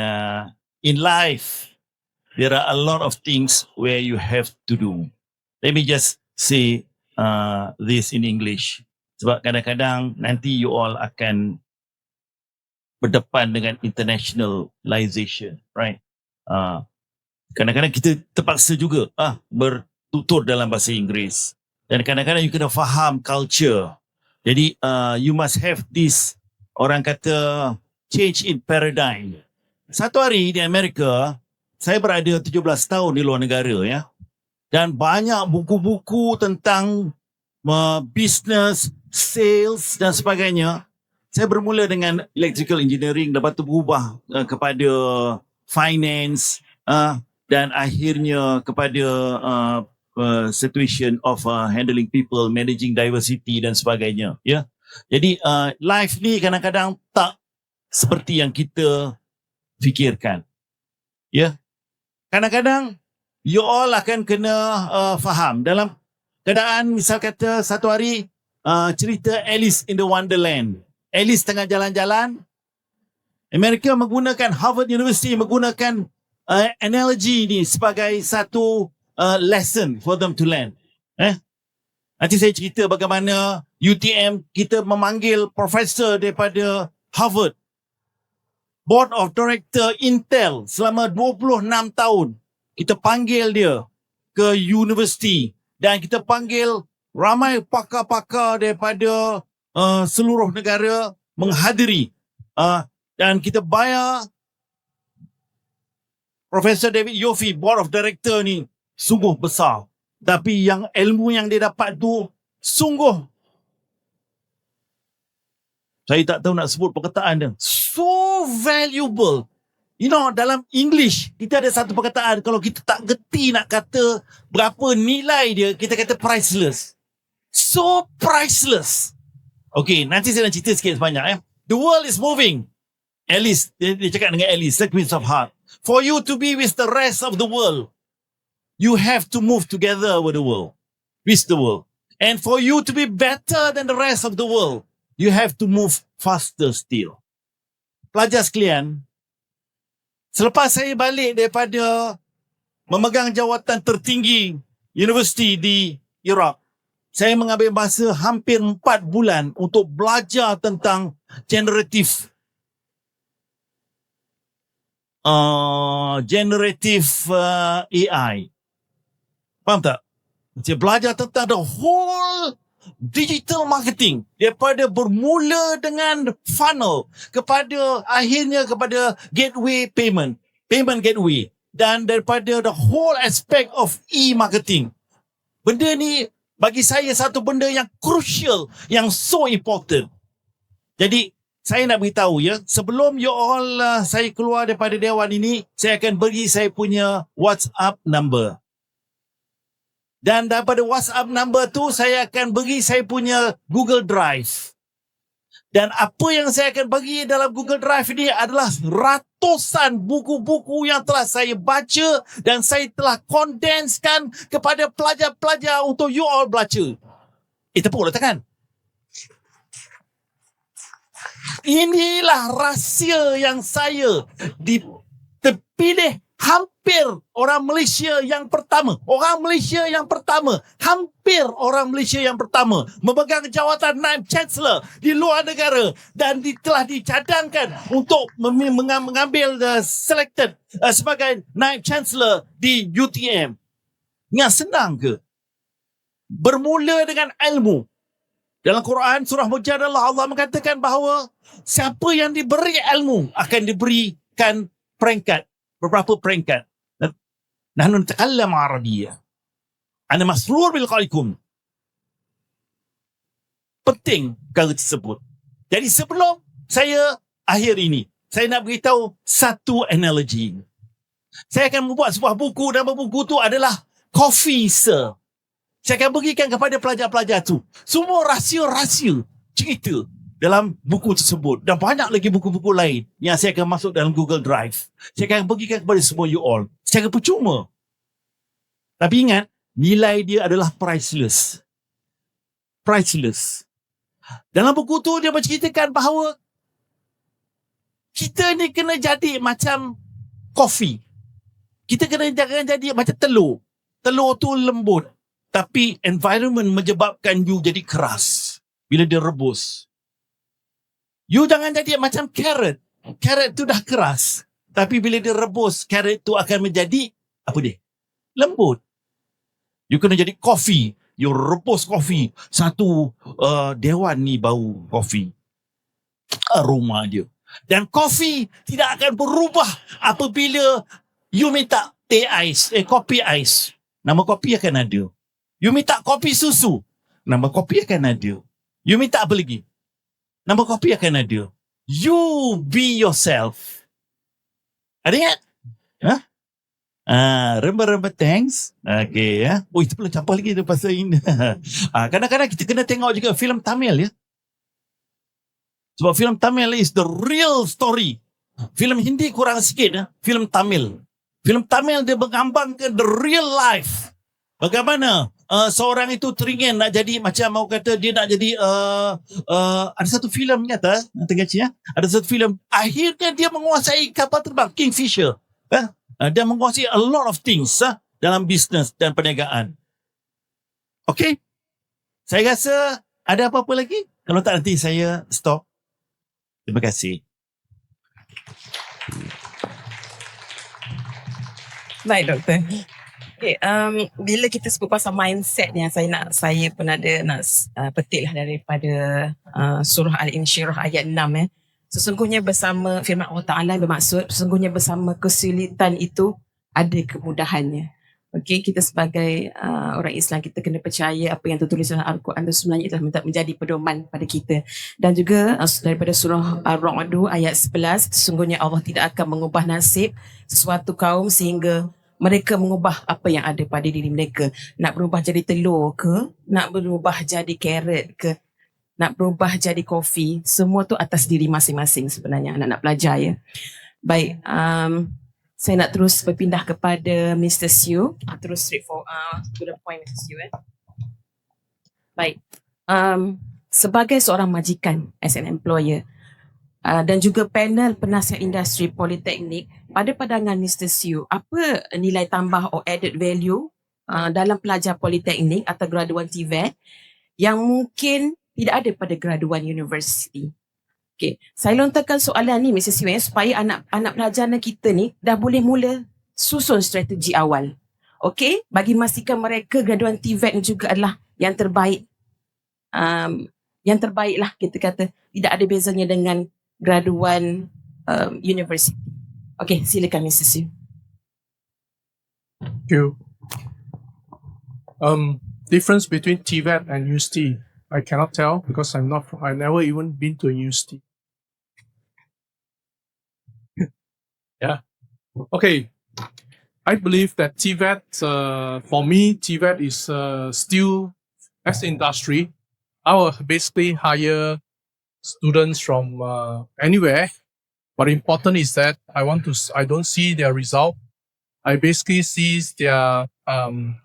in life there are a lot of things where you have to do. Let me just say this in English. Sebab kadang-kadang nanti you all akan berdepan dengan internationalization, right? Kadang-kadang kita terpaksa juga bertutur dalam bahasa Inggeris. Dan kadang-kadang you kena faham culture. Jadi you must have this, orang kata, change in paradigm. Satu hari di Amerika, saya berada 17 tahun di luar negara ya. Dan banyak buku-buku tentang business, sales dan sebagainya. Saya bermula dengan electrical engineering, lepas tu berubah kepada finance dan akhirnya kepada situation of handling people, managing diversity dan sebagainya. Ya, jadi life ni kadang-kadang tak seperti yang kita fikirkan. Ya, kadang-kadang you all akan kena faham dalam keadaan misal kata satu hari cerita Alice in the Wonderland. Alice tengah jalan-jalan. Amerika menggunakan Harvard University menggunakan analogy ni sebagai satu lesson for them to learn. Nanti saya cerita bagaimana UTM kita memanggil profesor daripada Harvard, Board of Director Intel selama 26 tahun. Kita panggil dia ke universiti dan kita panggil ramai pakar-pakar daripada seluruh negara menghadiri dan kita bayar Profesor David Yoffie, Board of Director ni sungguh besar. Tapi yang ilmu yang dia dapat tu sungguh, saya tak tahu nak sebut perkataan dia, so valuable. You know, dalam English kita ada satu perkataan, kalau kita tak gerti nak kata berapa nilai dia, kita kata priceless. So priceless. Okay, nanti saya nak cerita sikit sebanyak. The world is moving. Alice, dia cakap dengan Alice, the Queen of Heart. For you to be with the rest of the world, you have to move together with the world. With the world. And for you to be better than the rest of the world, you have to move faster still. Pelajar sekalian, selepas saya balik daripada memegang jawatan tertinggi universiti di Iraq, saya mengambil masa hampir 4 bulan untuk belajar tentang generative AI. Faham tak? Saya belajar tentang the whole digital marketing, daripada bermula dengan funnel kepada akhirnya kepada gateway payment gateway, dan daripada the whole aspect of e-marketing. Benda ni bagi saya satu benda yang crucial, yang so important. Jadi saya nak beritahu ya, sebelum you all saya keluar daripada dewan ini, saya akan bagi saya punya WhatsApp number. Dan daripada WhatsApp number tu, saya akan bagi saya punya Google Drive. Dan apa yang saya akan bagi dalam Google Drive ini adalah ratusan buku-buku yang telah saya baca dan saya telah kondenskan kepada pelajar-pelajar untuk you all baca. Tepuk letakkan. Inilah rahsia yang saya terpilih hampir orang Malaysia yang pertama. Hampir orang Malaysia yang pertama memegang jawatan Naib Chancellor di luar negara dan telah dicadangkan untuk mengambil selected sebagai Naib Chancellor di UTM. Yang senang ke? Bermula dengan ilmu. Dalam Quran surah Mujadalah Allah mengatakan bahawa siapa yang diberi ilmu akan diberikan peringkat, beberapa peringkat. Nahnu natakallam Arabiyyah. Ana masrur bil qaikum. Penting perkara tersebut. Jadi sebelum saya akhir ini, saya nak beritahu satu analogi. Saya akan membuat sebuah buku, dan buku itu adalah Coffee Sir. Saya akan berikan kepada pelajar-pelajar tu semua rahsia-rahsia cerita dalam buku tersebut, dan banyak lagi buku-buku lain yang saya akan masuk dalam Google Drive. Saya akan berikan kepada semua you all secara percuma. Tapi ingat, nilai dia adalah priceless. Priceless. Dalam buku tu dia berceritakan bahawa kita ni kena jadi macam kopi. Kita kena jangan jadi macam telur. Telur tu lembut, tapi environment menyebabkan you jadi keras bila dia rebus. You jangan jadi macam carrot. Carrot tu dah keras, tapi bila dia rebus, carrot tu akan menjadi apa dia? Lembut. You kena jadi kopi. You rebus kopi. Satu dewan ni bau kopi. Aroma dia. Dan kopi tidak akan berubah apabila you minta teh ais, kopi ais. Nama kopi akan ada. You minta kopi susu, nama kopi akan ada. You minta apa lagi? Nama kopi akan ada. You be yourself. Ada ingat? Remember thanks. Okay ya. Oh, itu perlu campur lagi tu pasal ini. Kadang-kadang kita kena tengok juga filem Tamil ya. Sebab filem Tamil is the real story. Filem Hindi kurang sikit ya. Filem Tamil. Filem Tamil dia menggambarkan the real life. Bagaimana seorang itu teringin nak jadi macam mau kata dia nak jadi ada satu filem nyata ya. Ada satu filem akhirnya dia menguasai kapal terbang Kingfisher. Dia menguasai a lot of things dalam bisnes dan perniagaan. Okay. Saya rasa ada apa-apa lagi? Kalau tak nanti saya stop. Terima kasih. Baik, Doktor. Okay, bila kita sebut pasal mindset yang saya pun ada nak petik lah daripada surah Al-Insyirah ayat 6 Sesungguhnya bersama firman Allah Ta'ala bermaksud, sesungguhnya bersama kesulitan itu ada kemudahannya. Okey, kita sebagai orang Islam, kita kena percaya apa yang tertulis dalam Al-Quran itu sebenarnya telah menjadi pedoman pada kita. Dan juga daripada surah Ar-Ra'd ayat 11, sesungguhnya Allah tidak akan mengubah nasib sesuatu kaum sehingga mereka mengubah apa yang ada pada diri mereka. Nak berubah jadi telur ke, nak berubah jadi carrot ke, nak berubah jadi kopi, semua tu atas diri masing-masing sebenarnya anak-anak pelajar ya. Baik, saya nak terus berpindah kepada Mr. Siu. Terus straight for to the point, Mr. Siu. Baik, sebagai seorang majikan as an employer dan juga panel penasihat industri politeknik, pada pandangan Mr. Siu, apa nilai tambah or added value dalam pelajar politeknik atau graduan TVET yang mungkin tidak ada pada graduan universiti? Okay, saya lontarkan soalan ni Mr. Siu supaya anak-anak pelajar kita ni dah boleh mula susun strategi awal. Okay, bagi memastikan mereka graduan TVET ni juga adalah yang terbaik yang terbaik lah kita kata. Tidak ada bezanya dengan graduan university. Okay, silakan Mrs. Yu. Thank you. Difference between TVET and UST, I cannot tell because I never even been to a UST. Yeah. Okay. I believe that TVET, for me, TVET is still, as industry, I will basically hire students from anywhere. But important is that I don't see their result. I basically see their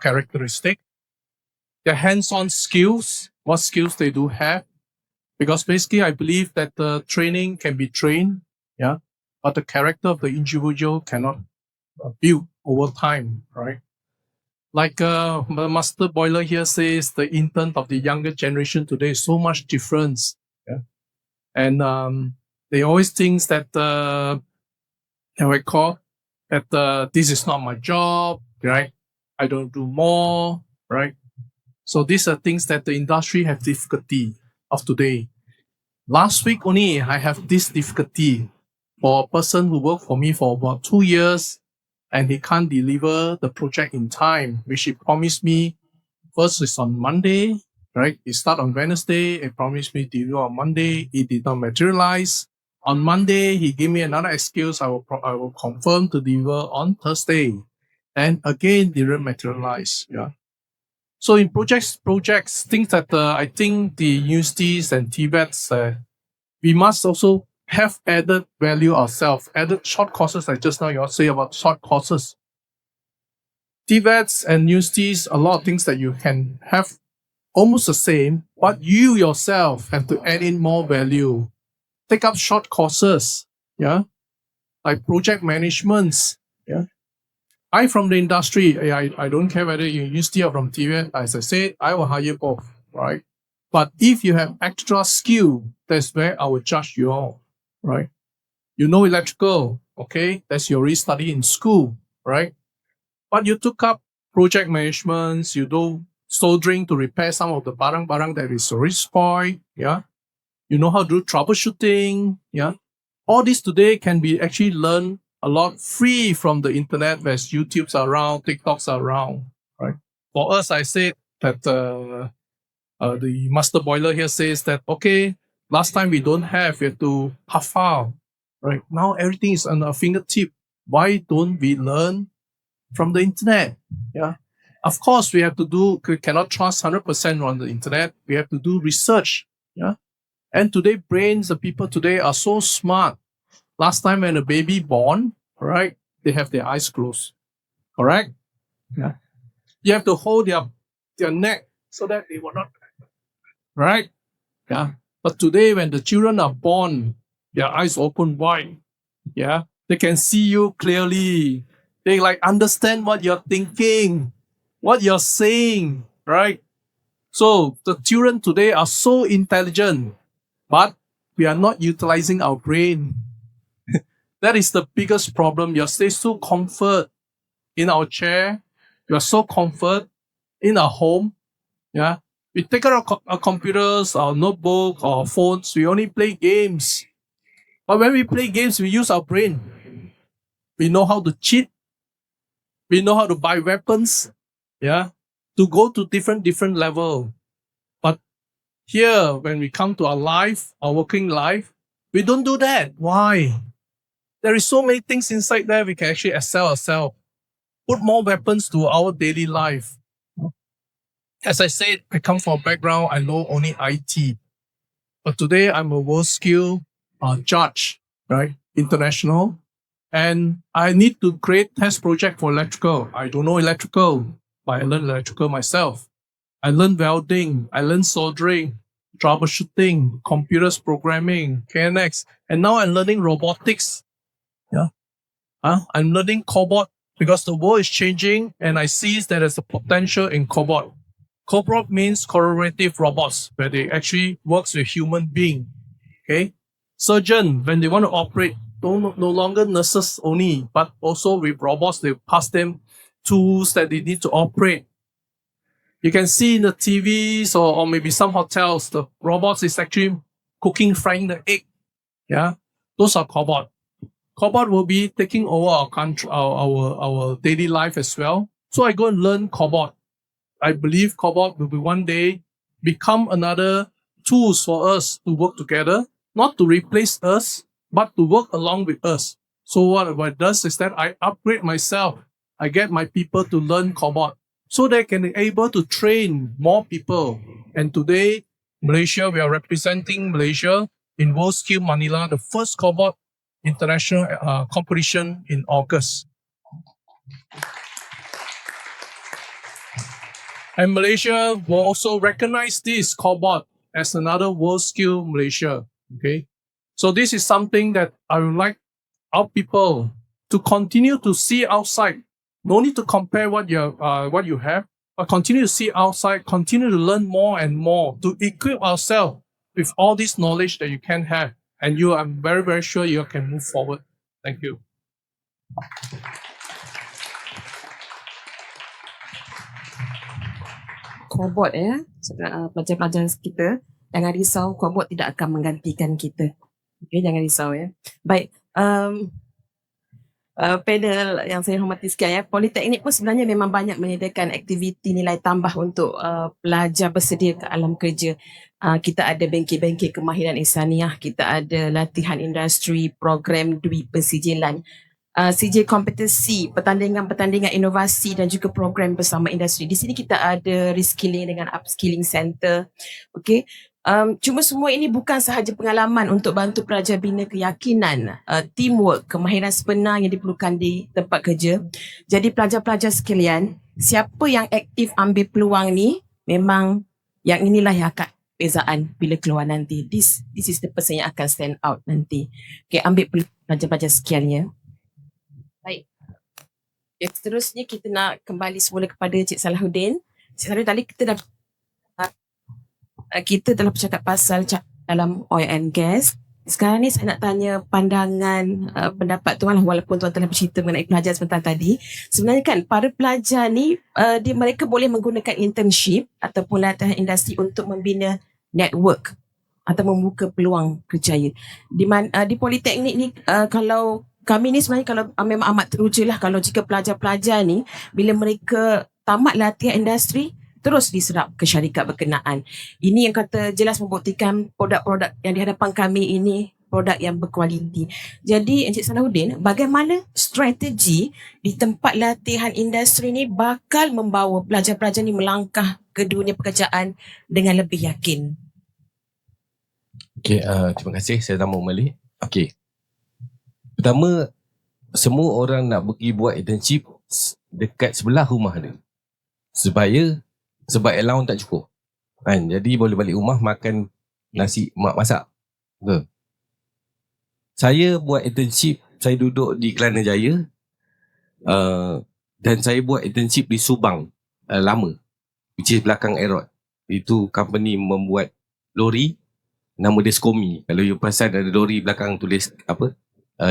characteristic, their hands-on skills, what skills they do have. Because basically, I believe that the training can be trained, yeah, but the character of the individual cannot build over time, right? Like the master boiler here says, the intent of the younger generation today is so much difference, yeah, and they always think that this is not my job, right? I don't do more, right? So these are things that the industry have difficulty of today. Last week only, I have this difficulty for a person who worked for me for about 2 years and he can't deliver the project in time, which he promised me. First is on Monday, right? It start on Wednesday. He promised me to deliver on Monday. It did not materialize. On Monday, he gave me another excuse. I will confirm to deliver on Thursday. And again, didn't materialize. Yeah. So in projects, things that I think the USTs and TVETs, we must also have added value ourselves, added short courses, like just now you all say about short courses. TVETs and USTs, a lot of things that you can have almost the same, but you yourself have to add in more value. Take up short courses, yeah, like project managements, yeah. I from the industry, I don't care whether you're UST or from TVET. As I said, I will hire both, right? But if you have extra skill, that's where I will judge you all, right? You know electrical, okay? That's your study in school, right? But you took up project management, you do soldering to repair some of the barang-barang that is already spoiled, yeah? You know how to do troubleshooting, yeah? All this today can be actually learned a lot free from the internet, as YouTube's around, TikTok's around, right? For us, I said that the master boiler here says that, okay, last time we don't have, we have to hafal, right? Now everything is on our fingertip. Why don't we learn from the internet? Yeah. Of course, we cannot trust 100% on the internet. We have to do research. Yeah. And today, the people today are so smart. Last time when a baby born, right, they have their eyes closed. Correct? Yeah. You have to hold their neck so that they will not, right? Yeah. But today when the children are born, their eyes open wide. Yeah. They can see you clearly. They understand what you're thinking, what you're saying, right? So the children today are so intelligent, but we are not utilizing our brain. That is the biggest problem. You're so comfort in our chair. You're so comfort in our home. Yeah. We take out our computers, our notebook, our phones. We only play games. But when we play games, we use our brain. We know how to cheat. We know how to buy weapons. Yeah. To go to different level. But here, when we come to our life, our working life, we don't do that. Why? There is so many things inside there we can actually excel ourselves. Put more weapons to our daily life. As I said, I come from a background, I know only IT. But today I'm a world skill judge, right? International. And I need to create test project for electrical. I don't know electrical, but I learned electrical myself. I learned welding. I learned soldering, troubleshooting, computers programming, KNX. And now I'm learning robotics. Yeah. I'm learning cobot because the world is changing and I see that there's a potential in cobot. Cobot means collaborative robots where they actually works with human being. Okay. Surgeon, when they want to operate, no longer nurses only, but also with robots, they pass them tools that they need to operate. You can see in the TVs or maybe some hotels, the robots is actually frying the egg. Yeah, those are cobot. Cobot will be taking over our country, our daily life as well. So I go and learn cobot. I believe cobot will be one day become another tools for us to work together, not to replace us, but to work along with us. So what it does is that I upgrade myself. I get my people to learn cobot so they can be able to train more people. And today, Malaysia, we are representing Malaysia in WorldSkill Manila, the first cobot international competition in August. And Malaysia will also recognize this cobot as another WorldSkill Malaysia. Okay, so this is something that I would like our people to continue to see outside. No need to compare what you have, but continue to see outside. Continue to learn more and more to equip ourselves with all this knowledge that you can have. And I'm very, very sure you can move forward. Thank you. Kobot pelajar-pelajar kita, jangan risau, kobot tidak akan menggantikan kita. Okay, jangan risau ya. Baik, panel yang saya hormati sekalian, Politeknik pun sebenarnya memang banyak menyediakan aktiviti nilai tambah untuk pelajar bersedia ke alam kerja. Kita ada bengkel-bengkel kemahiran insaniah, kita ada latihan industri, program dui pensijilan, CJ kompetensi, pertandingan-pertandingan inovasi dan juga program bersama industri. Di sini kita ada reskilling dengan upskilling center. Okay. Cuma semua ini bukan sahaja pengalaman untuk bantu pelajar bina keyakinan, teamwork, kemahiran sebenar yang diperlukan di tempat kerja. Jadi pelajar-pelajar sekalian, siapa yang aktif ambil peluang ni, memang yang inilah yang akan perbezaan bila keluar nanti. This is the person yang akan stand out nanti. Okay, ambil peluang pelajar-pelajar sekalian. Baik. Okay, seterusnya kita nak kembali semula kepada Cik Salahuddin. Cik Salahuddin, tadi kita telah bercakap pasal dalam oil and gas. Sekarang ni saya nak tanya pandangan, pendapat tuan lah, walaupun tuan telah bercerita mengenai pelajar sebentar tadi. Sebenarnya kan para pelajar ni mereka boleh menggunakan internship ataupun latihan industri untuk membina network atau membuka peluang kerjaya. Di Politeknik ni kalau kami ni sebenarnya kalau memang amat teruja lah kalau jika pelajar-pelajar ni bila mereka tamat latihan industri terus diserap ke syarikat berkenaan. Ini yang kata jelas membuktikan produk-produk yang di hadapan kami ini produk yang berkualiti. Jadi Encik Salahuddin, bagaimana strategi di tempat latihan industri ni bakal membawa pelajar-pelajar ni melangkah ke dunia pekerjaan dengan lebih yakin? Okay, terima kasih. Saya nama Malik. Okay. Pertama, semua orang nak pergi buat internship dekat sebelah rumah dia. Sebab allowance tak cukup. Kan? Jadi boleh balik rumah makan nasi mak masak. Okay. Saya buat internship, saya duduk di Kelana Jaya dan saya buat internship di Subang lama, which is belakang Aerot. Itu company membuat lori, nama dia Skomi. Kalau you perasan ada lori belakang tulis apa,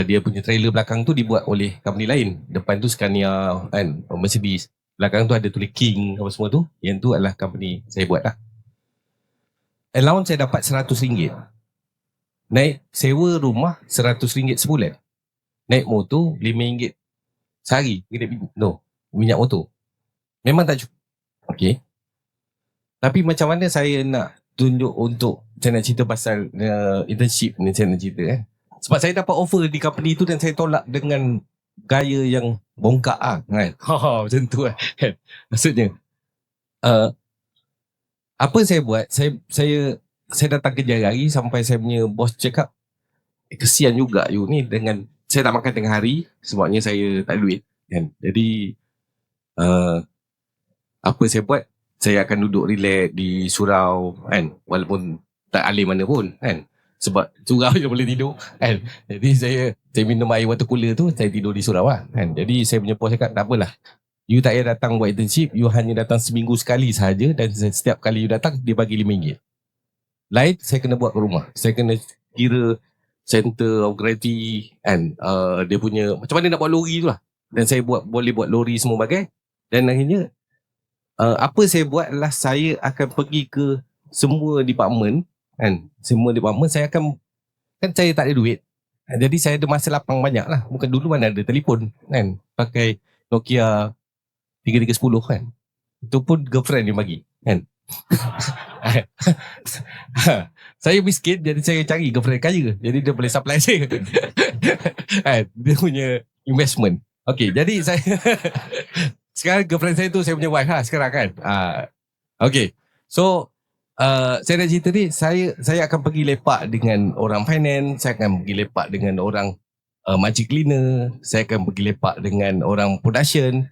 dia punya trailer belakang tu dibuat oleh company lain. Depan tu Scania kan, Mercedes. Belakang tu ada tulis King apa semua tu. Yang tu adalah company saya buat lah. Allowance saya dapat RM100. Naik sewa rumah RM100 sebulan. Naik motor RM5 sehari. Minyak motor. Memang tak cukup. Okay. Tapi macam mana saya nak tunjuk untuk, saya nak cerita pasal internship ni, saya nak cerita kan. Sebab saya dapat offer di company tu dan saya tolak dengan gaya yang bongkak kan. Macam tu kan. Maksudnya apa saya buat, saya datang kerja hari sampai saya punya bos cakap, kesian juga you ni dengan saya tak makan tengah hari sebabnya saya tak ada duit kan. Jadi apa saya buat, saya akan duduk relax di surau kan, walaupun tak alim mana pun kan, sebab surau je boleh tidur kan. Jadi saya minum air water cooler tu, saya tidur di surau lah kan. Jadi saya punya bos cakap, tak apalah, you tak payah datang buat internship, you hanya datang seminggu sekali sahaja dan setiap kali you datang dia bagi RM5. Lain saya kena buat ke rumah, saya kena kira center of gravity kan, dia punya macam mana nak buat lori tu lah. Dan saya boleh buat lori semua bagai. Dan akhirnya apa saya buat adalah saya akan pergi ke semua department kan. Semua department saya akan, kan saya tak ada duit. Jadi saya ada masa lapang banyak lah. Bukan dulu mana ada telefon kan. Pakai Nokia 3310 kan. Itu pun girlfriend yang bagi kan. Saya miskin, jadi saya cari girlfriend kaya. Jadi dia boleh supply saya. Dia punya investment. Okay, jadi saya sekarang girlfriend saya tu saya punya wife lah sekarang kan. Okay, so saya nak cerita ni, saya akan pergi lepak dengan orang finance, saya akan pergi lepak dengan orang magic cleaner, saya akan pergi lepak dengan orang production.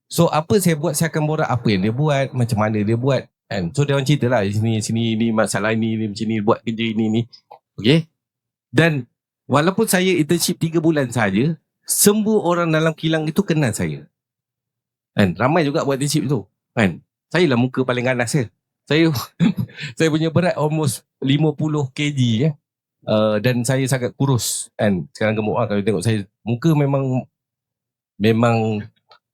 So apa saya buat, saya akan borak apa yang dia buat, macam mana dia buat kan. So dia orang cerita lah, sini ni masalah ni macam ni, buat kerja ni. Okay. Dan walaupun saya internship 3 bulan saja, semua orang dalam kilang itu kenal saya kan. Ramai juga buat internship tu kan. Saya lah muka paling ganas saya. Saya punya berat almost 50 kg ya. Dan saya sangat kurus kan. Sekarang gemuk lah kalau tengok saya. Muka memang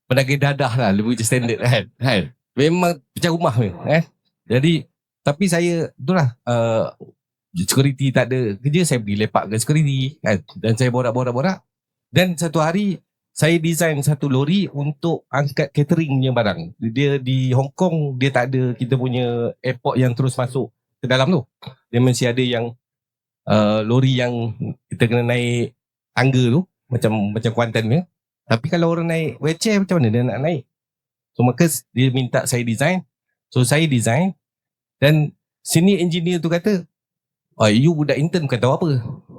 penaga dadah lah, lebih standard kan. Memang macam rumah ni Jadi tapi saya itulah security tak ada kerja, saya pergi lepak ke security kan. Dan saya borak. Dan satu hari saya design satu lori untuk angkat catering punya barang. Dia di Hong Kong, dia tak ada kita punya airport yang terus masuk ke dalam tu. Dia mesti ada yang lori yang kita kena naik tangga tu, macam Kuantan ni. Tapi kalau orang naik wheelchair macam mana dia nak naik? So maka dia minta saya design. So saya design. Dan senior engineer tu kata, you budak intern bukan tahu apa.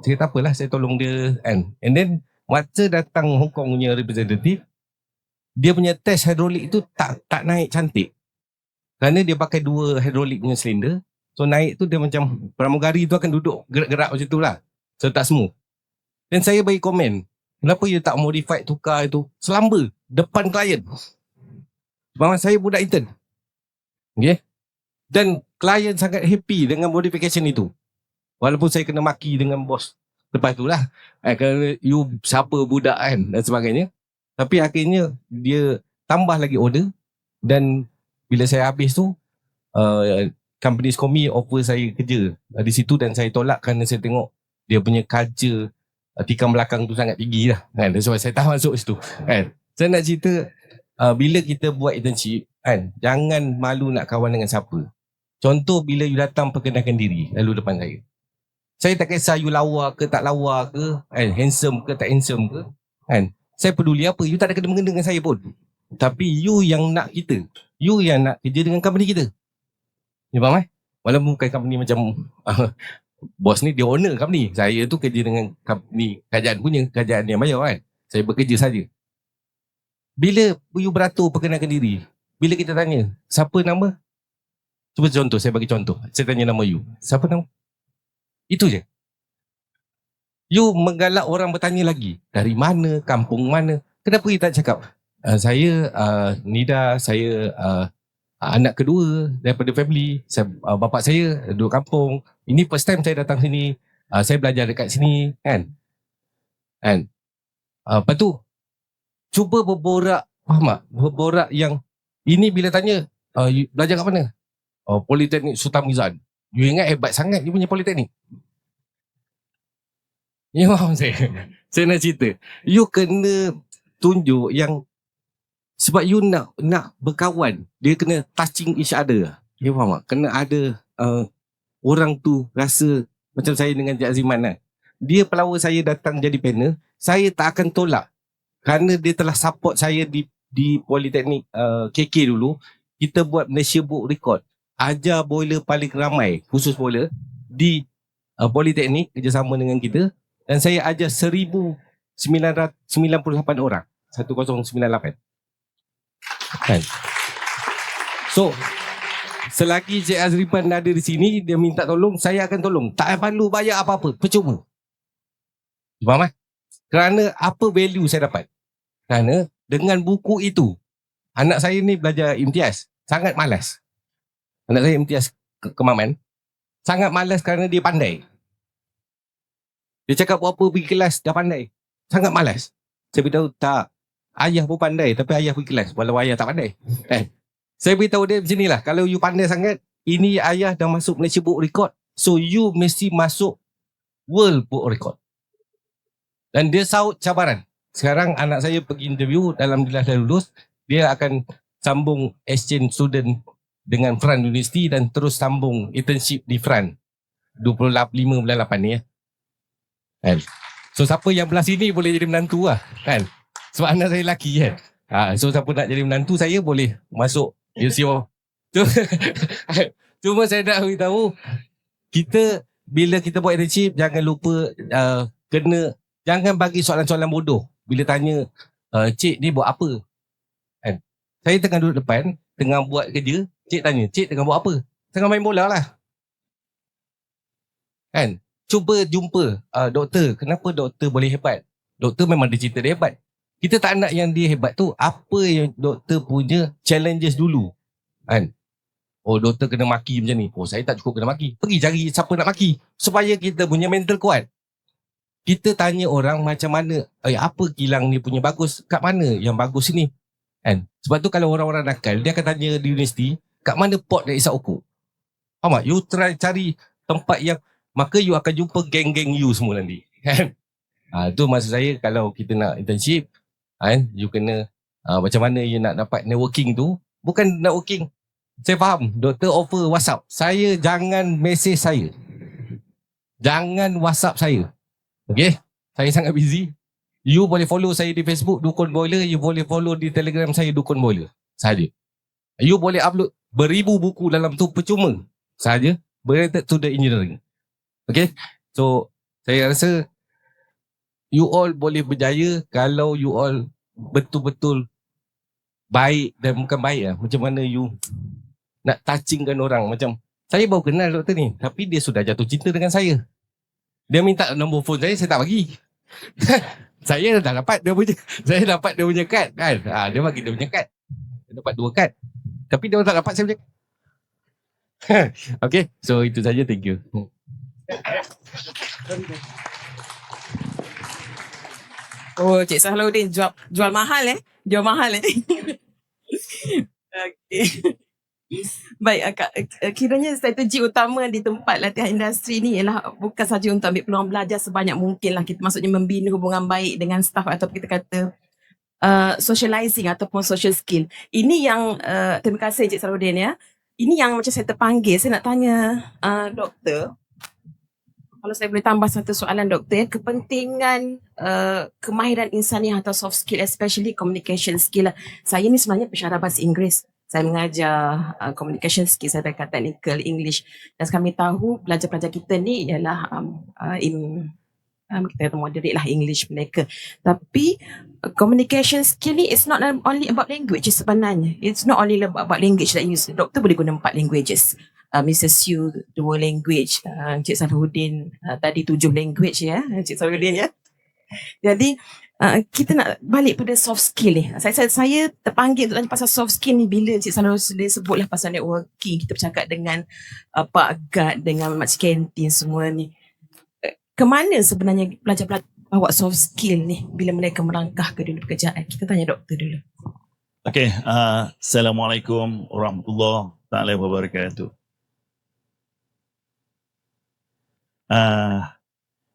Saya kata apalah, saya tolong dia kan. And then masa datang Hong Kong punya representative, dia punya test hidrolik tu tak naik cantik. Kerana dia pakai 2 hidrolik punya silinder. So naik tu dia macam pramugari tu akan duduk gerak-gerak macam tu lah. So tak smooth. Dan saya bagi komen, kenapa you tak modify tukar itu selamba depan klien? Sebab saya budak intern. Okay. Dan klien sangat happy dengan modification itu. Walaupun saya kena maki dengan bos lepas tu lah, kerana you siapa budak kan dan sebagainya. Tapi akhirnya dia tambah lagi order. Dan bila saya habis tu, company Skomi offer saya kerja di situ. Dan saya tolak kerana saya tengok dia punya culture tikam belakang tu sangat tinggi lah kan. That's why saya tak masuk situ kan. Saya nak cerita, bila kita buat internship kan, jangan malu nak kawan dengan siapa. Contoh bila you datang perkenalkan diri lalu depan saya tak kisah you lawa ke tak lawa ke kan, handsome ke tak handsome ke kan. Saya peduli apa, you tak ada kena-mengena dengan saya pun. Tapi you yang nak kita, you yang nak kerja dengan company kita. You faham Walaupun bukan company macam bos ni dia owner company, saya tu kerja dengan company kerajaan punya, kerajaan yang bayar kan. Saya bekerja saja. Bila you beratur perkenalkan diri, bila kita tanya siapa nama, cuba contoh, saya bagi contoh, saya tanya nama you, siapa nama, itu je. You menggalak orang bertanya lagi, dari mana, kampung mana. Kenapa you tak cakap, saya Nida, saya anak kedua daripada family, saya, bapa saya duduk kampung, ini first time saya datang sini, saya belajar dekat sini kan. Lepas tu cuba berborak, faham tak? Berborak yang ini bila tanya, you belajar kat mana? Politeknik Sultan Mizan. You ingat hebat sangat you punya politeknik. You faham saya? Saya nak cerita, you kena tunjuk yang, sebab you nak berkawan, dia kena touching each other. You faham tak? Kena ada orang tu rasa macam saya dengan Cik Aziman kan. Dia pelawar saya datang jadi panel, saya tak akan tolak. Kerana dia telah support saya di Politeknik KK dulu. Kita buat Malaysia Book Record, ajar boiler paling ramai, khusus boiler di Politeknik kerjasama dengan kita. Dan saya ajar 1,998 orang, 1098 kan. So selagi Cik Azriban ada di sini, dia minta tolong, saya akan tolong. Tak perlu bayar apa-apa, percuma. Faham? Kerana apa value saya dapat? Kerana dengan buku itu, anak saya ni belajar imtiaz, sangat malas. Anak saya imtiaz Kemaman, sangat malas kerana dia pandai. Dia cakap apa pergi kelas dah pandai, sangat malas. Saya beritahu tak, ayah pun pandai tapi ayah pergi kelas walau ayah tak pandai. Saya beritahu dia macam ni lah. Kalau you pandai sangat, ini ayah dah masuk Malaysia Book Record. So you mesti masuk World Book Record. Dan dia saut cabaran. Sekarang anak saya pergi interview, alhamdulillah dah lulus. Dia akan sambung exchange student dengan Fran University dan terus sambung internship di Fran. 25 bulan 8 ni ya. Kan? So siapa yang belah sini boleh jadi menantu lah. Kan? Sebab anak saya lelaki kan. So siapa nak jadi menantu saya boleh masuk UCO. Cuma saya nak beritahu, kita bila kita buat internship jangan lupa jangan bagi soalan-soalan bodoh. Bila tanya, cik ni buat apa? Kan? Saya tengah duduk depan, tengah buat kerja, cik tanya, cik tengah buat apa? Tengah main bola lah. Kan? Cuba jumpa doktor. Kenapa doktor boleh hebat? Doktor memang dia cerita dia hebat. Kita tak nak yang dia hebat tu. Apa yang doktor punya challenges dulu. Kan? Oh, doktor kena maki macam ni. Oh, saya tak cukup kena maki. Pergi cari siapa nak maki. Supaya kita punya mental kuat. Kita tanya orang macam mana. Apa kilang ni punya bagus. Kat mana yang bagus ni? Kan? Sebab tu kalau orang-orang nakal, dia akan tanya di universiti, kat mana pot nak isap ukur? Faham tak? You try cari tempat yang, maka you akan jumpa geng-geng you semua nanti. Kan? Tu maksud saya, kalau kita nak internship, kan, you kena macam mana you nak dapat networking tu. Bukan networking, saya faham doktor offer WhatsApp, saya jangan message saya, jangan WhatsApp saya. Okay, saya sangat busy. You boleh follow saya di Facebook Dukun Boiler, you boleh follow di Telegram saya Dukun Boiler saja. You boleh upload beribu buku dalam tu percuma saja, related to the engineering. Okay, so saya rasa you all boleh berjaya kalau you all betul-betul baik dan bukan baik lah. Macam mana you nak touchingkan orang. Macam saya baru kenal doktor ni, tapi dia sudah jatuh cinta dengan saya. Dia minta nombor phone saya tak bagi. Saya dah dapat dia punya, saya dapat dia punya kad kan. Dia bagi dia punya kad. Dia dapat 2 kad. Tapi dia tak dapat saya punya. Okay, so itu saja, thank you. Oh, Cik Sahlaudin jual mahal Jual mahal Okay. Baik, Kak, kiranya strategi utama di tempat latihan industri ni ialah bukan saja untuk ambil peluang belajar sebanyak mungkin lah. Kita maksudnya membina hubungan baik dengan staff atau kita kata socializing ataupun social skill. Ini yang terima kasih Cik Sahlaudin ya. Ini yang macam saya terpanggil, saya nak tanya doktor. Kalau saya boleh tambah satu soalan doktor, kepentingan kemahiran insaniah atau soft skill, especially communication skill. Saya ni sebenarnya pensyarah bahasa Inggeris. Saya mengajar communication skill, saya dekat technical English. Dan kami tahu pelajar-pelajar kita ni ialah kita kata moderate lah English mereka. Tapi communication skill ni is not only about language sebenarnya. It's not only about language that you use. Doktor boleh guna 4 languages. Mrs. Yu 2 language, Cik Sahlaudin tadi 7 language ya, Cik Sahlaudin ya. Jadi kita nak balik pada soft skill ni. Saya terpanggil untuk tanya pasal soft skill ni bila Cik Sahlaudin sebutlah pasal networking. Kita bercakap dengan Pak Gad, dengan Mak Kentin semua ni. Kemana sebenarnya pelajar-pelajar bawa soft skill ni bila mereka melangkah ke dunia pekerjaan? Kita tanya doktor dulu. Okay, Assalamualaikum warahmatullahi taala wabarakatuh.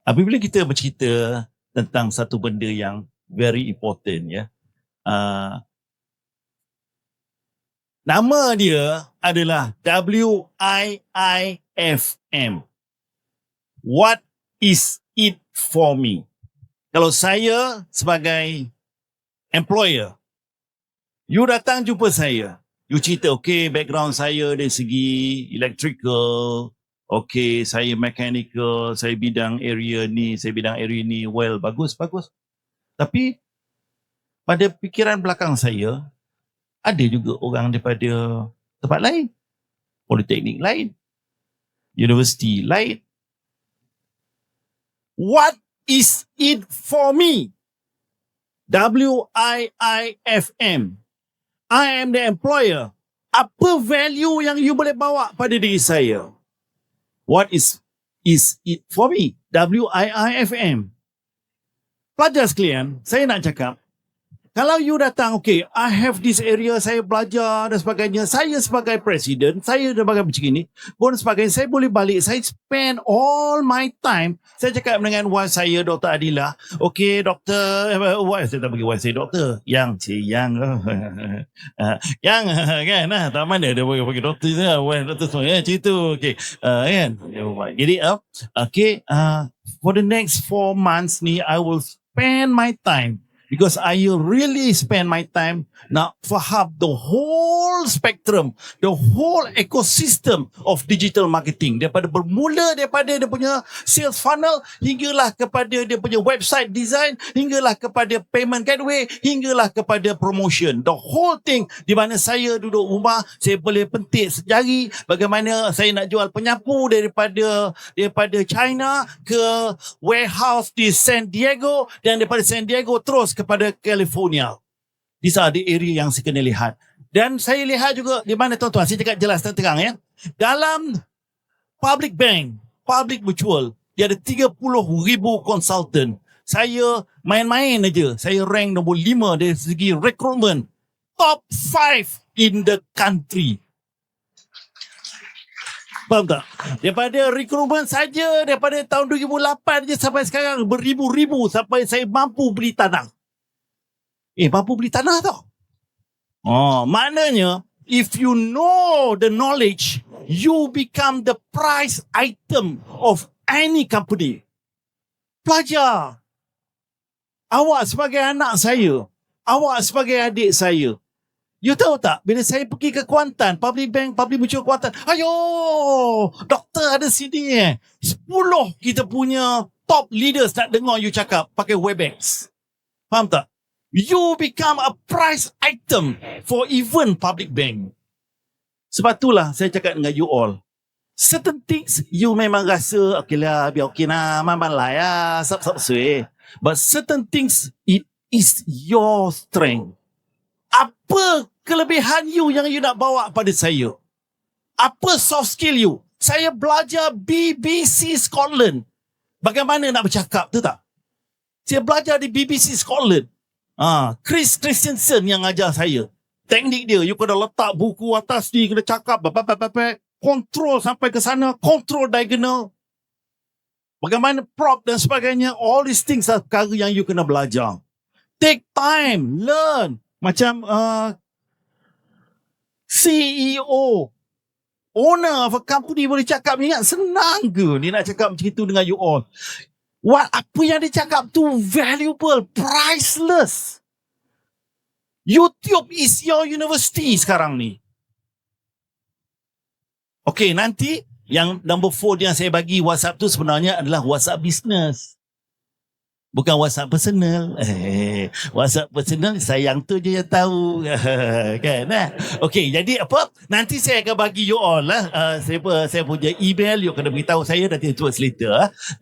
Apabila kita bercerita tentang satu benda yang very important ya, nama dia adalah WIIFM. What is it for me? Kalau saya sebagai employer, you datang jumpa saya, you cerita, okay, background saya dari segi electrical, okay, saya mechanical, saya bidang area ni, saya bidang area ni, well, bagus. Tapi pada fikiran belakang saya, ada juga orang daripada tempat lain, politeknik lain, universiti lain. What is it for me? WIIFM. I am the employer. Apa value yang you boleh bawa pada diri saya? What is it for me? WIIFM. Pelajar sekalian, saya nak cakap, Kalau you datang, okay, I have this area, saya belajar dan sebagainya. Saya sebagai presiden, saya sebagai macam ini, pun sebagainya, saya boleh balik. Saya spend all my time. Saya cakap dengan wife saya, Dr. Adila. Okay, doktor, wife, saya tak bagi wife saya doktor. Yang, yang, kan, tak mana dia bagi doktor saya, wife doktor semua, macam itu, okay, kan. Jadi, okay, for the next 4 months ni, I will spend my time because I really spend my time nak faham the whole spectrum, the whole ecosystem of digital marketing. Bermula daripada dia punya sales funnel, hinggalah kepada dia punya website design, hinggalah kepada payment gateway, hinggalah kepada promotion. The whole thing, di mana saya duduk rumah, saya boleh pentik sejari bagaimana saya nak jual penyapu daripada China ke warehouse di San Diego, dan daripada San Diego terus kepada California. These are the area yang saya kena lihat. Dan saya lihat juga di mana, tuan-tuan, saya cakap jelas dan terang ya. Dalam public bank, public mutual, dia ada 30,000 konsultan. Saya main-main aja. Saya rank nombor 5 dari segi recruitment. Top 5 in the country. Faham tak? Daripada recruitment saja, daripada tahun 2008 je sampai sekarang, beribu-ribu sampai saya mampu beli tanah. Mampu beli tanah tau. Maknanya, if you know the knowledge, you become the price item of any company. Pelajar. Awak sebagai anak saya, awak sebagai adik saya, you tahu tak, bila saya pergi ke Kuantan, public bank, public mutual Kuantan, ayo, doktor ada sini 10 kita punya top leaders nak dengar you cakap pakai Webex. Faham tak? You become a price item for even public bank. Sebab itulah saya cakap dengan you all. Certain things you memang rasa, okay lah, biar okay lah, memang lah ya, sub-sub-sui. But certain things, it is your strength. Apa kelebihan you yang you nak bawa pada saya? Apa soft skill you? Saya belajar BBC Scotland. Bagaimana nak bercakap, tu tak? Saya belajar di BBC Scotland. Chris Christensen yang ajar saya. Teknik dia, you kena letak buku atas ni, kena cakap, kontrol sampai ke sana, kontrol diagonal. Bagaimana prop dan sebagainya, all these things are perkara yang you kena belajar. Take time, learn. Macam CEO, owner of a company boleh cakap, ingat senang ke dia nak cakap macam itu dengan you all? Apa yang dia cakap tu valuable, priceless. YouTube is your university sekarang ni. Okay, nanti yang number 4 yang saya bagi WhatsApp tu sebenarnya adalah WhatsApp business. Bukan WhatsApp personal. WhatsApp personal sayang tu je yang tahu. Kan? Okay, jadi apa? Nanti saya akan bagi you all lah. Saya punya email, you kena beritahu saya nanti towards later.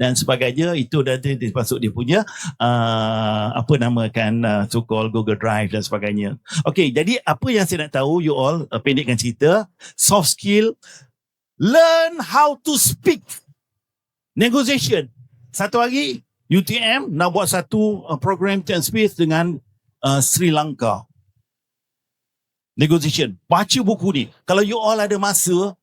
Dan sebagainya, itu nanti masuk dia punya apa namakan so-called Google Drive dan sebagainya. Okay, jadi apa yang saya nak tahu you all, pendekkan cerita, soft skill, learn how to speak. Negotiation. Satu hari, UTM nak buat satu program and space dengan Sri Lanka. Negotiation. Baca buku ni. Kalau you all ada masa,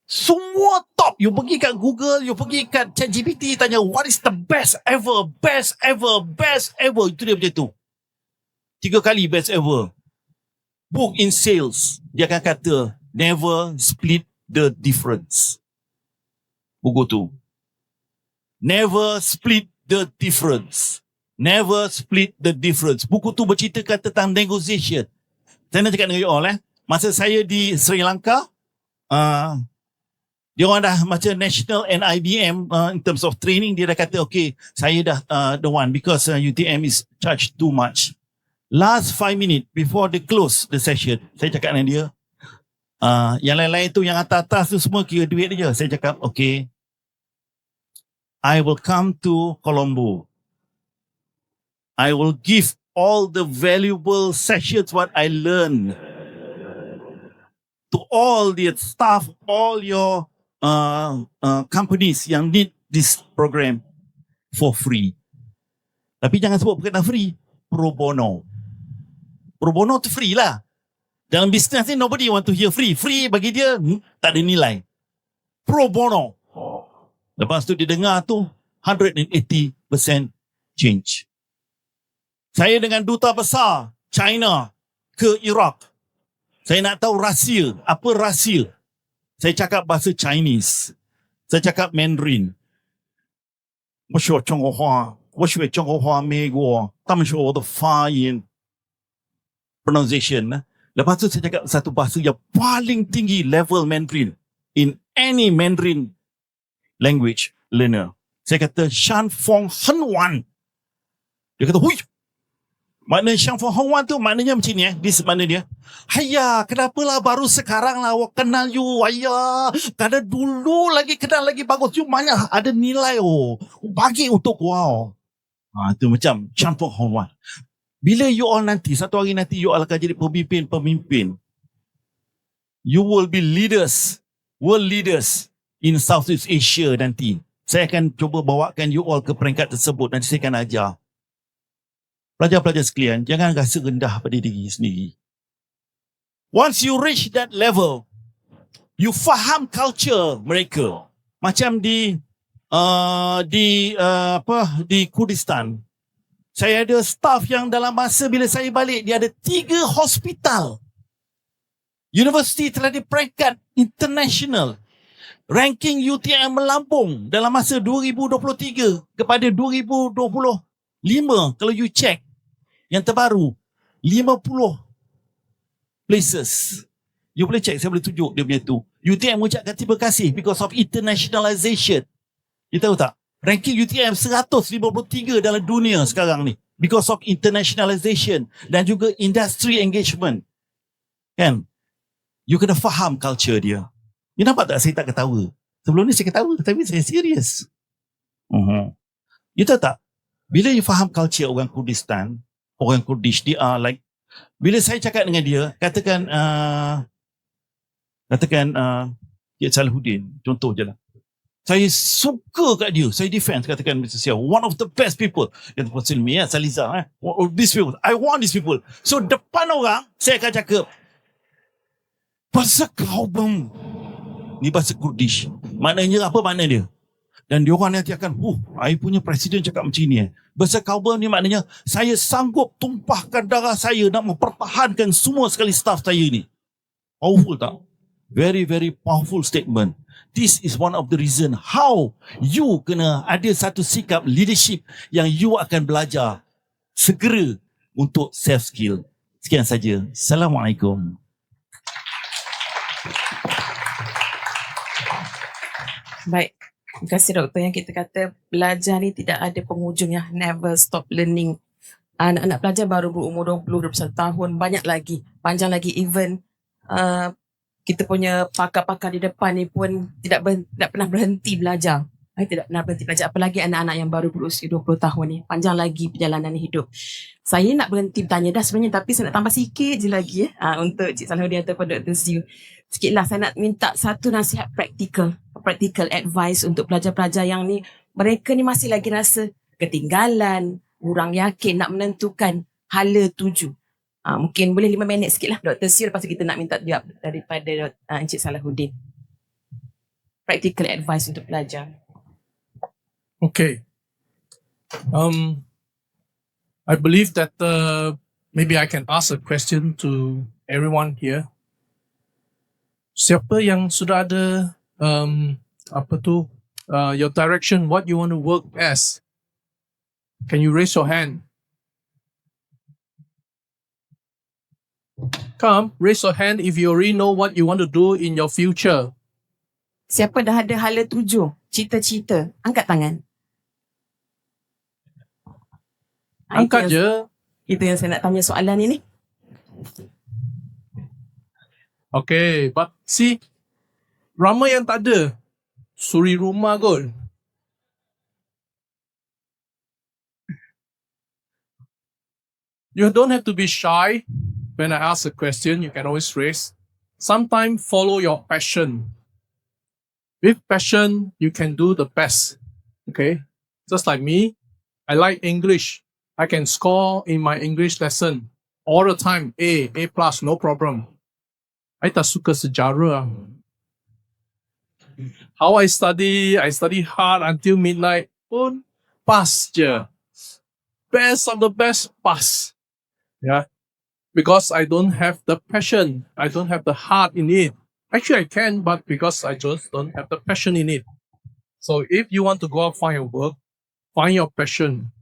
semua top. You pergi kat Google, you pergi kat ChatGPT, tanya what is the best ever, best ever, best ever. Itu dia macam tu. 3 kali best ever. Book in sales. Dia akan kata, never split the difference. Buku tu. Never split the difference. Never split the difference. Buku tu berceritakan tentang negotiation. Saya nak cakap dengan you all masa saya di Sri Lanka, dia orang dah macam national and IBM in terms of training, dia dah kata okay, saya dah the one because UTM is charged too much. Last 5 minutes before they close the session, saya cakap dengan dia, yang lain-lain tu, yang atas-atas tu semua kira duit dia. Saya cakap okay, I will come to Colombo. I will give all the valuable sessions what I learned to all the staff, all your companies yang need this program for free. Tapi jangan sebut berkata free, pro bono. Pro bono tu free lah. Dalam bisnes ni nobody want to hear free. Free bagi dia tak ada nilai. Pro bono. Lepas tu dia dengar tu 180% change. Saya dengan duta besar China ke Iraq. Saya nak tahu rahsia. Apa rahsia? Saya cakap bahasa Chinese. Saya cakap Mandarin. 我学中国话，我学中国话，美国他们说我的发音 pronunciation. Lepas tu saya cakap satu bahasa yang paling tinggi level Mandarin in any Mandarin language learner. Saya kata Shan Fong Hen Wan. Dia kata, hui. Makna Shan Fong Hen Wan tu maknanya macam ni This makna dia. Hayya, kenapalah baru sekarang lah awak kenal you. Hayya, kadang dulu lagi kenal lagi bagus. You banyak ada nilai bagi untuk wow. Tu macam Shan Fong Hen Wan. Bila you all nanti, satu hari nanti you all akan jadi pemimpin. You will be leaders, world leaders in Southeast Asia nanti. Saya akan cuba bawakan you all ke peringkat tersebut. Nanti saya akan ajar. Pelajar-pelajar sekalian, jangan rasa rendah pada diri sendiri. Once you reach that level, you faham culture mereka. Macam di Kurdistan. Saya ada staff yang dalam masa bila saya balik, dia ada 3 hospital. Universiti telah di peringkat international. Ranking UTM melambung dalam masa 2023 kepada 2025. Kalau you check yang terbaru, 50 places. You boleh check, saya boleh tunjuk dia punya tu. UTM mengucapkan terima kasih because of internationalization. You tahu tak? Ranking UTM 153 dalam dunia sekarang ni because of internationalization dan juga industry engagement. Kan? You kena faham culture dia. You nampak tak saya tak ketawa? Sebelum ni saya ketawa tapi saya serius. You tahu tak? Bila you faham culture orang Kurdistan, orang Kurdish, dia like, bila saya cakap dengan dia, katakan Cik Salahuddin, contoh je lah. Saya suka kat dia, saya defense, katakan Mr. Sia, one of the best people. Kata Pasal Mi, Saliza, these people, I want these people. So depan orang, saya akan cakap, bahasa kau bang. Ni bahasa Kurdish. Maknanya apa makna dia? Dan diorang nanti akan, I punya presiden cakap macam ni. Bahasa kaubam ni maknanya, saya sanggup tumpahkan darah saya nak mempertahankan semua sekali staff saya ni. Powerful tak? Very, very powerful statement. This is one of the reason how you kena ada satu sikap leadership yang you akan belajar segera untuk self-skill. Sekian saja. Assalamualaikum. Baik. Terima kasih doktor. Yang kita kata belajar ni tidak ada penghujungnya. Never stop learning. Anak-anak pelajar baru berumur 20-21 tahun. Banyak lagi. Panjang lagi. Even kita punya pakar-pakar di depan ni pun tidak pernah berhenti belajar. Tidak pernah berhenti belajar. Apalagi anak-anak yang baru berusia 20 tahun ni. Panjang lagi perjalanan hidup. Saya nak berhenti bertanya dah sebenarnya. Tapi saya nak tambah sikit je lagi untuk Cik Salahuddin ataupun Dr. Siu. Sikitlah saya nak minta satu nasihat practical advice untuk pelajar-pelajar yang ni, mereka ni masih lagi rasa ketinggalan, kurang yakin nak menentukan hala tuju. Mungkin boleh 5 minit sikit lah Dr. Siu, lepas tu kita nak minta jawab daripada Encik Salahuddin. Practical advice untuk pelajar. Okay. I believe that maybe I can ask a question to everyone here. Siapa yang sudah ada your direction, what you want to work as? Can you raise your hand? Come, raise your hand if you already know what you want to do in your future. Siapa dah ada hala tuju, cita-cita, angkat tangan. Angkat je. Itu yang saya nak tanya soalan ini. Okay, but see, ramai yang tak ada. Suri rumah kot. You don't have to be shy. When I ask a question, you can always raise. Sometimes follow your passion. With passion, you can do the best. Okay? Just like me, I like English. I can score in my English lesson. all the time A plus, no problem. I tak suka sejarah. How I study hard until midnight pun pass je. Best of the best, pass. Yeah. Because I don't have the passion. I don't have the heart in it. Actually, I can, but because I just don't have the passion in it. So if you want to go out find your work, find your passion.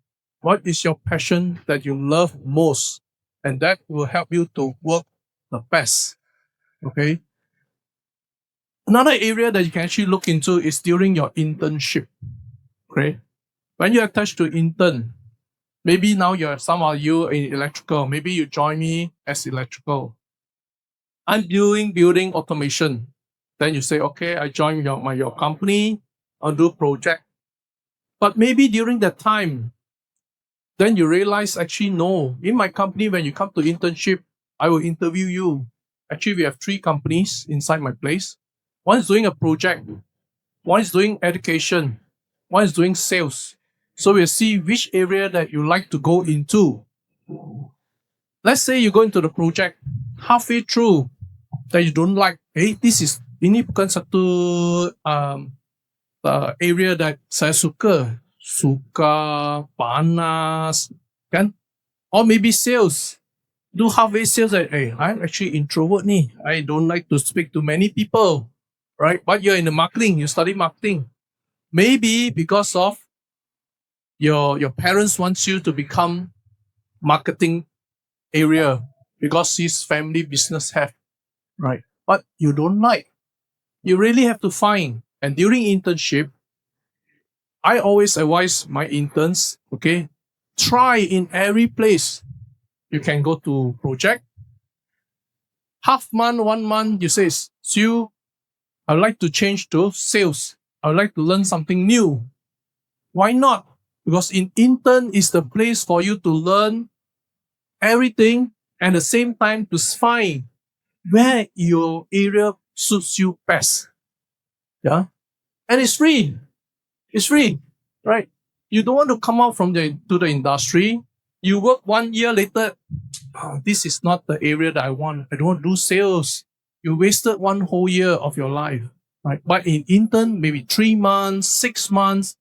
What is your passion that you love most? And that will help you to work the best. Okay. Another area that you can actually look into is during your internship. Okay. When you're attached to intern, maybe now some of you in electrical, maybe you join me as electrical. I'm doing building automation. Then you say, okay, I join your company, I'll do project. But maybe during that time, then you realize actually no, in my company, when you come to internship, I will interview you. Actually, we have 3 companies inside my place. One is doing a project, one is doing education, one is doing sales. So we'll see which area that you like to go into. Let's say you go into the project, halfway through that you don't like, hey, ini bukan satu area that saya suka panas, kan? Or maybe sales. Do halfway sales that, hey, I'm actually introvert ni. I don't like to speak to many people, right? But you're in the marketing, you study marketing. Maybe because of your parents wants you to become marketing area because his family business have, right? But you don't like. You really have to find. And during internship, I always advise my interns, okay, try in every place. You can go to project. Half month, 1 month, you say, Sue, I would like to change to sales. I would like to learn something new. Why not? Because in intern is the place for you to learn everything and at the same time to find where your area suits you best. Yeah. And it's free. It's free, right? You don't want to come out from to the industry. You work 1 year later, this is not the area that I want. I don't want to do sales. You wasted 1 whole year of your life, right? But in intern, maybe 3 months, 6 months,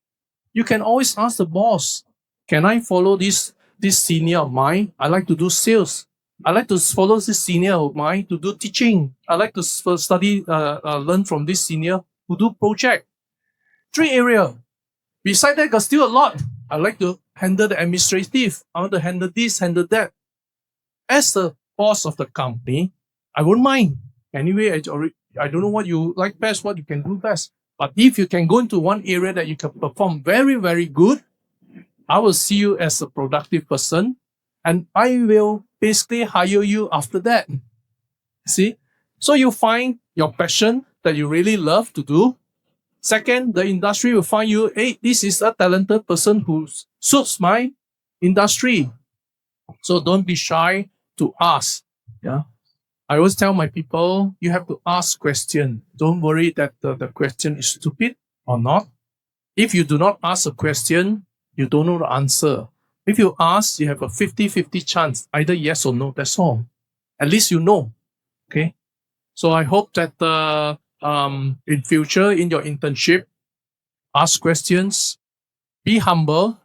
you can always ask the boss, can I follow this senior of mine? I like to do sales. I like to follow this senior of mine to do teaching. I like to study, learn from this senior who do project. 3 areas. Besides that, got still a lot. I like to handle the administrative. I want to handle this, handle that. As the boss of the company, I won't mind. Anyway, I don't know what you like best, what you can do best. But if you can go into one area that you can perform very, very good, I will see you as a productive person and I will basically hire you after that. See? So you find your passion that you really love to do. Second, the industry will find you, hey, this is a talented person who suits my industry. So don't be shy to ask. Yeah. I always tell my people, you have to ask questions. Don't worry that the question is stupid or not. If you do not ask a question, you don't know the answer. If you ask, you have a 50-50 chance, either yes or no, that's all. At least you know. Okay. So I hope that in future, in your internship, ask questions, be humble,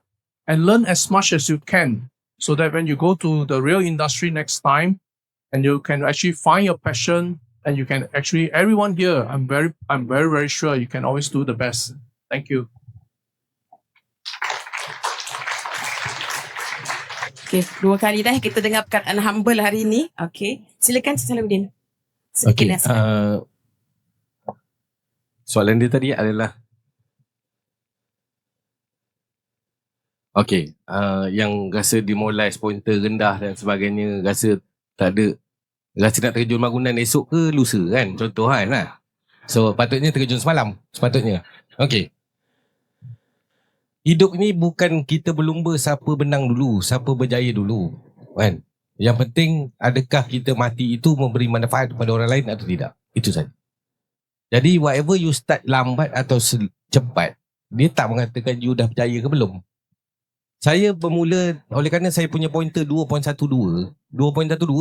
and learn as much as you can so that when you go to the real industry next time, and you can actually find your passion, and you can actually, everyone here, I'm very, very sure you can always do the best. Thank you. Okay, 2 kali dah kita dengar perkataan humble hari ini. Okay, silakan Salahuddin. Sedikit nasihat. Soalan dia tadi adalah yang rasa demoralize, pointer rendah dan sebagainya, rasa tak ada, rasa nak terjun bangunan esok ke lusa kan, contoh kan lah. So patutnya terjun semalam, sepatutnya. Okay. Hidup ni bukan kita berlumba siapa menang dulu, siapa berjaya dulu, kan? Yang penting adakah kita mati itu memberi manfaat kepada orang lain atau tidak. Itu saja. Jadi whatever you start lambat atau cepat, dia tak mengatakan you dah berjaya ke belum. Saya bermula oleh kerana saya punya pointer 2.12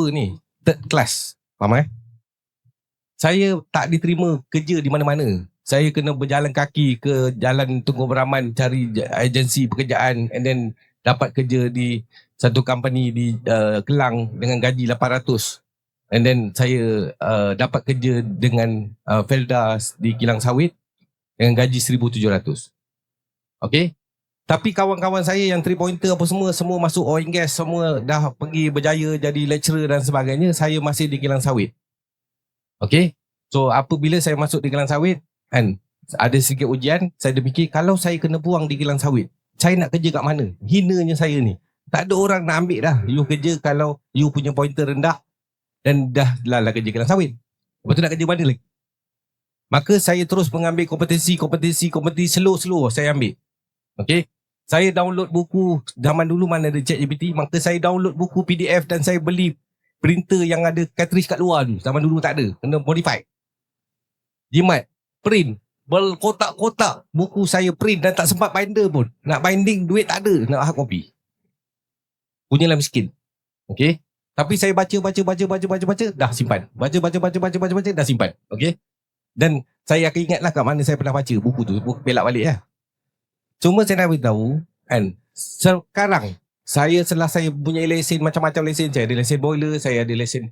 ni third class. Faham Saya tak diterima kerja di mana-mana. Saya kena berjalan kaki ke Jalan Tunku Abdul cari agensi pekerjaan and then dapat kerja di satu company di Kelang dengan gaji 800. And then saya dapat kerja dengan Felda di Kilang Sawit dengan gaji 1,700. Okay. Tapi kawan-kawan saya yang 3-pointer apa semua masuk oil and gas, semua dah pergi berjaya jadi lecturer dan sebagainya. Saya masih di Kilang Sawit. Okay. So apabila saya masuk di Kilang Sawit kan, ada sedikit ujian, saya dah fikir kalau saya kena buang di Kilang Sawit, saya nak kerja kat mana? Hinanya saya ni. Tak ada orang nak ambil dah. You kerja kalau you punya pointer rendah dan dah lah kerja Kilang Sawit. Lepas tu nak kerja mana lagi? Maka saya terus mengambil kompetisi slow saya ambil. Okay. Saya download buku, zaman dulu mana ada ChatGPT, maka saya download buku PDF dan saya beli printer yang ada cartridge kat luar tu. Zaman dulu tak ada, kena modify. Jimat, print, berkotak-kotak buku saya print dan tak sempat binder pun. Nak binding duit tak ada, nak hard copy. Punyalah miskin. Okay. Tapi saya baca, dah simpan. Baca, dah simpan. Okay. Dan saya akan ingatlah kat mana saya pernah baca buku tu, buku pelak balik lah. Cuma saya nak beritahu kan, sekarang setelah saya punya lesen, macam-macam lesen, saya ada lesen boiler, saya ada lesen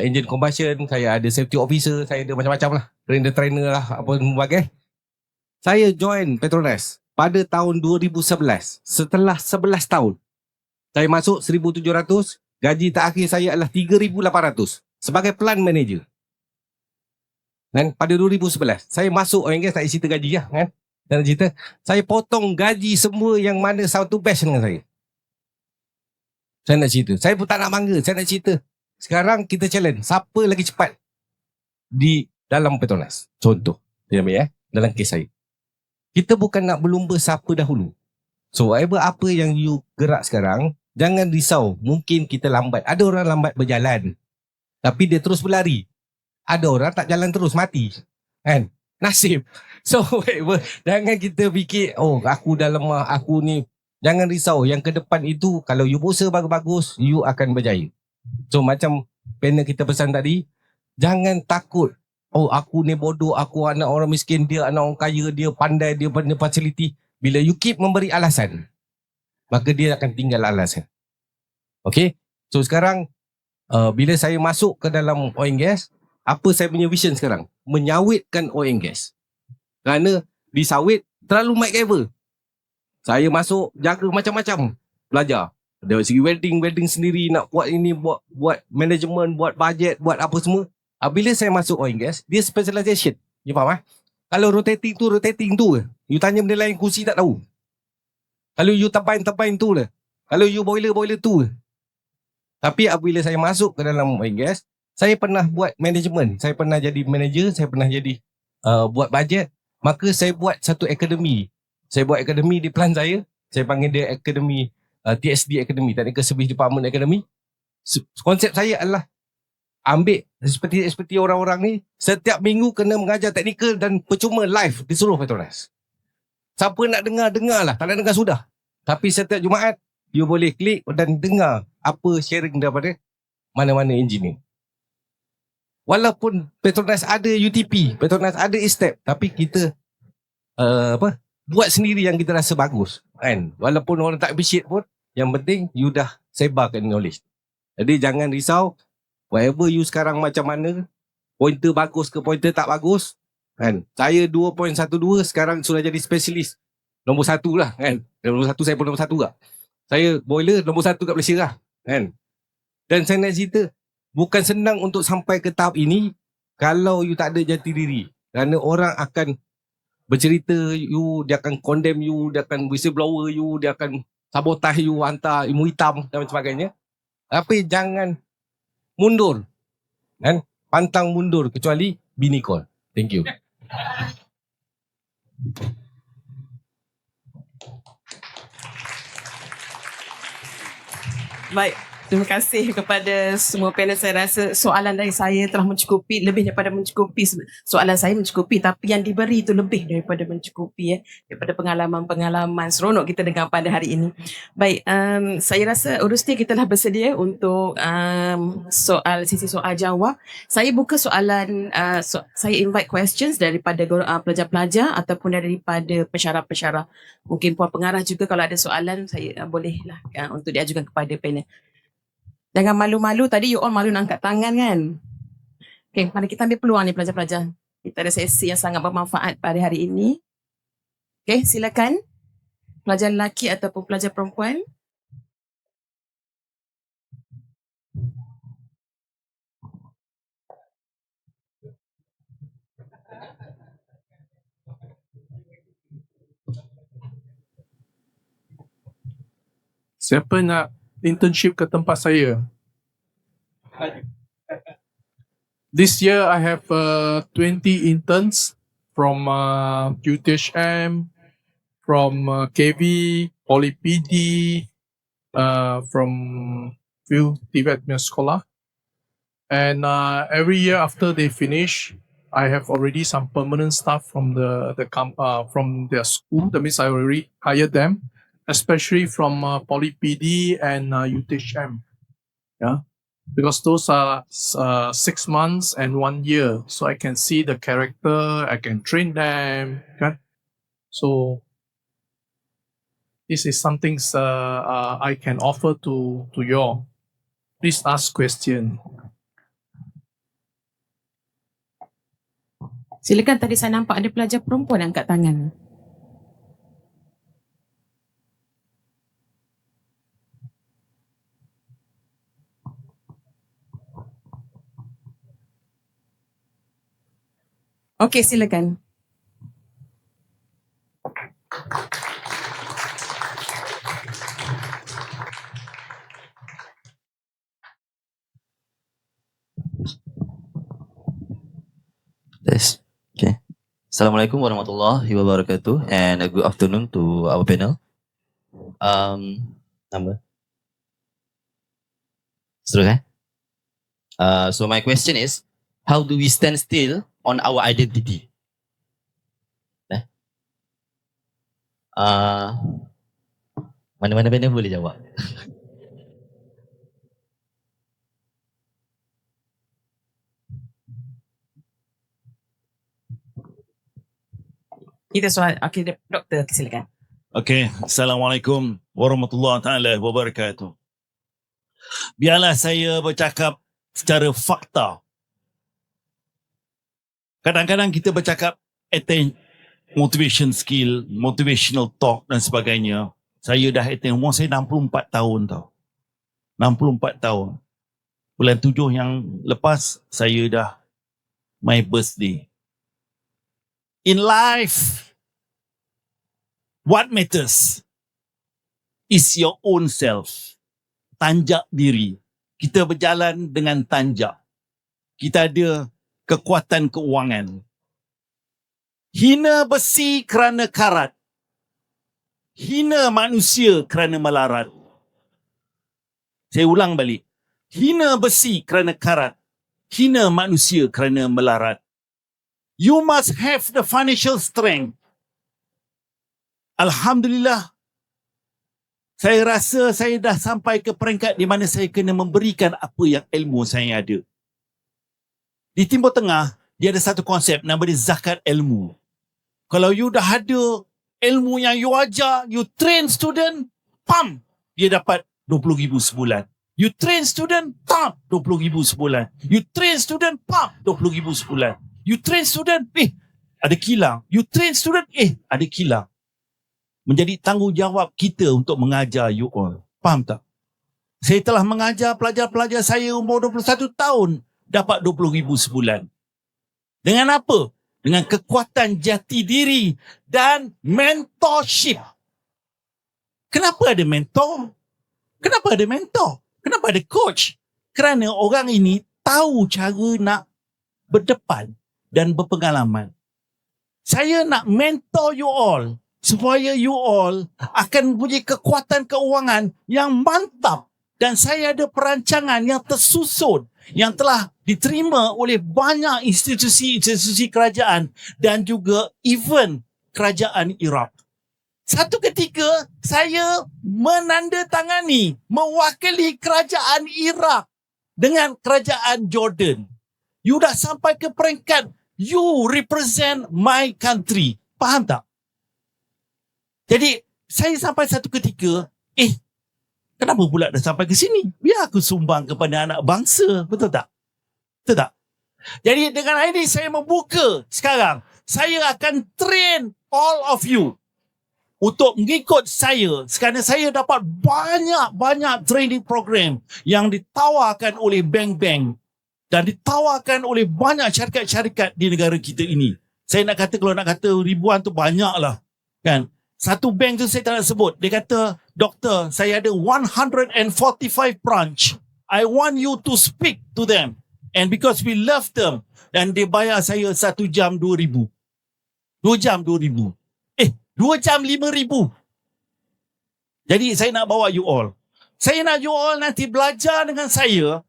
engine combustion, saya ada safety officer, saya ada macam-macam lah, trainer lah, apa sebagainya. Saya join Petronas pada tahun 2011. Setelah 11 tahun saya masuk 1,700, gaji terakhir saya adalah 3,800 sebagai plant manager. Dan pada 2011 saya masuk oil and gas, tak cerita gaji lah kan. Dan cerita, saya potong gaji semua yang mana satu batch dengan saya. Saya nak cerita. Saya pun tak nak bangga. Saya nak cerita. Sekarang kita challenge. Siapa lagi cepat di dalam Petronas? Contoh. Dia ambil dalam kes saya. Kita bukan nak berlumba siapa dahulu. So, apa yang you gerak sekarang, jangan risau. Mungkin kita lambat. Ada orang lambat berjalan. Tapi dia terus berlari. Ada orang tak jalan terus, mati. Kan? Nasib. So jangan kita fikir aku dah lemah, aku ni. Jangan risau. Yang ke depan itu kalau you berusaha bagus-bagus, you akan berjaya. So macam panel kita pesan tadi, jangan takut. Aku ni bodoh, aku anak orang miskin, dia anak orang kaya, dia pandai, dia punya facility. Bila you keep memberi alasan, maka dia akan tinggal alasan. Okay. So sekarang bila saya masuk ke dalam oil and gas, apa saya punya vision sekarang? Menyawitkan oil and gas. Kerana di sawit terlalu MacGyver. Saya masuk jaga macam-macam. Belajar. Dari segi welding sendiri, nak buat ini, buat management, buat budget, buat apa semua. Bila saya masuk oil and gas, dia specialization. You faham Kalau rotating tu. You tanya benda lain, kursi tak tahu. Kalau you turbine tu lah. Kalau you boiler tu. Tapi apabila saya masuk ke dalam oil and gas, saya pernah buat management, saya pernah jadi manager, saya pernah jadi buat bajet. Maka saya buat satu akademi. Saya buat akademi di plan saya. Saya panggil dia akademi TSD Academy, Technical Service Department Academy. Konsep saya adalah ambil seperti orang-orang ni, setiap minggu kena mengajar teknikal dan percuma live di seluruh Petronas. Siapa nak dengar lah, tak nak dengar sudah. Tapi setiap Jumaat, you boleh klik dan dengar apa sharing daripada mana-mana engineer. Walaupun Petronas ada UTP, Petronas ada e-step, tapi kita buat sendiri yang kita rasa bagus kan. Walaupun orang tak appreciate pun, yang penting you dah sebarkan knowledge. Jadi jangan risau, whatever you sekarang macam mana, pointer bagus ke pointer tak bagus kan. Saya 2.12 sekarang sudah jadi spesialis nombor 1 lah kan. Nombor 1 saya pun nombor 1 lah. Saya boiler nombor 1 kat Malaysia lah kan. Dan saya nak cerita, bukan senang untuk sampai ke tahap ini kalau you tak ada jati diri. Kerana orang akan bercerita you, dia akan condemn you, dia akan whistleblower you, dia akan sabotage you, hantar ilmu hitam dan sebagainya. Tapi jangan mundur. Kan? Pantang mundur kecuali bini call. Thank you. Baik, Terima kasih kepada semua panel. Saya rasa soalan dari saya telah mencukupi, lebih daripada mencukupi. Soalan saya mencukupi, tapi yang diberi itu lebih daripada mencukupi, daripada pengalaman-pengalaman seronok kita dengar pada hari ini. Baik, saya rasa urusnya kita telah bersedia untuk sesi soal jawab. Saya buka soalan, saya invite questions daripada pelajar-pelajar ataupun daripada pensyarah-pensyarah. Mungkin puan pengarah juga kalau ada soalan, saya bolehlah untuk diajukan kepada panel. Jangan malu-malu, tadi you all malu nak angkat tangan kan? Okay, mari kita ambil peluang ni pelajar-pelajar. Kita ada sesi yang sangat bermanfaat pada hari ini. Okay, silakan. Pelajar lelaki ataupun pelajar perempuan. Siapa nak internship ke tempat saya? This year I have 20 interns from UTHM, from KV, Poly PD, from few TVET punya sekolah. And every year after they finish, I have already some permanent staff from from their school. That means I already hired them, especially from Poly PD and UTHM. Yeah, because those are 6 months and 1 year, so I can see the character, I can train them. Okay? So this is something I can offer to you all. Please ask question. Silakan, tadi saya nampak ada pelajar perempuan yang angkat tangan. Okey, silakan. Yes. Okay. Assalamualaikum warahmatullahi wabarakatuh, and a good afternoon to our panel. Number. Terus so my question is, how do we stand still on our identity? Mana-mana panel boleh jawab. Kita soal, okey, doktor, silakan. Okey, Assalamualaikum warahmatullahi taala wabarakatuh. Biarlah saya bercakap secara fakta. Kadang-kadang kita bercakap motivation skill, motivational talk dan sebagainya. Saya dah attend, umur saya 64 tahun tau. 64 tahun. Bulan 7 yang lepas, saya dah my birthday. In life, what matters is your own self. Tanjak diri. Kita berjalan dengan tanjak. Kita ada kekuatan keuangan. Hina besi kerana karat. Hina manusia kerana melarat. Saya ulang balik. Hina besi kerana karat. Hina manusia kerana melarat. You must have the financial strength. Alhamdulillah, saya rasa saya dah sampai ke peringkat di mana saya kena memberikan apa yang ilmu saya ada. Di Timur Tengah, dia ada satu konsep nama dia zakat ilmu. Kalau you dah ada ilmu yang you ajar, you train student, pam, dia dapat 20,000 sebulan. You train student, pam, 20,000 sebulan. You train student, pam, 20,000 sebulan. You train student, ada kilang. You train student, ada kilang. Menjadi tanggungjawab kita untuk mengajar you all. Faham tak? Saya telah mengajar pelajar-pelajar saya umur 21 tahun, dapat 20,000 sebulan. Dengan apa? Dengan kekuatan jati diri dan mentorship. Kenapa ada mentor? Kenapa ada mentor? Kenapa ada coach? Kerana orang ini tahu cara nak berdepan dan berpengalaman. Saya nak mentor you all supaya you all akan punya kekuatan keuangan yang mantap dan saya ada perancangan yang tersusun yang telah diterima oleh banyak institusi-institusi kerajaan dan juga even kerajaan Iraq. Satu ketika saya menandatangani mewakili kerajaan Iraq dengan kerajaan Jordan. You dah sampai ke peringkat you represent my country. Faham tak? Jadi saya sampai satu ketika, kenapa pula dah sampai ke sini? Biar aku sumbang kepada anak bangsa. Betul tak? Betul tak? Jadi dengan ini saya membuka sekarang. Saya akan train all of you untuk mengikut saya kerana saya dapat banyak training program yang ditawarkan oleh bank-bank dan ditawarkan oleh banyak syarikat-syarikat di negara kita ini. Saya nak kata, kalau nak kata ribuan tu banyak lah kan. Satu bank tu saya tak nak sebut. Dia kata, doktor, saya ada 145 branch. I want you to speak to them. And because we love them. Dan dia bayar saya 1 jam 2,000. 2 jam 2,000. 2 jam 5,000. Jadi saya nak bawa you all. Saya nak you all nanti belajar dengan saya.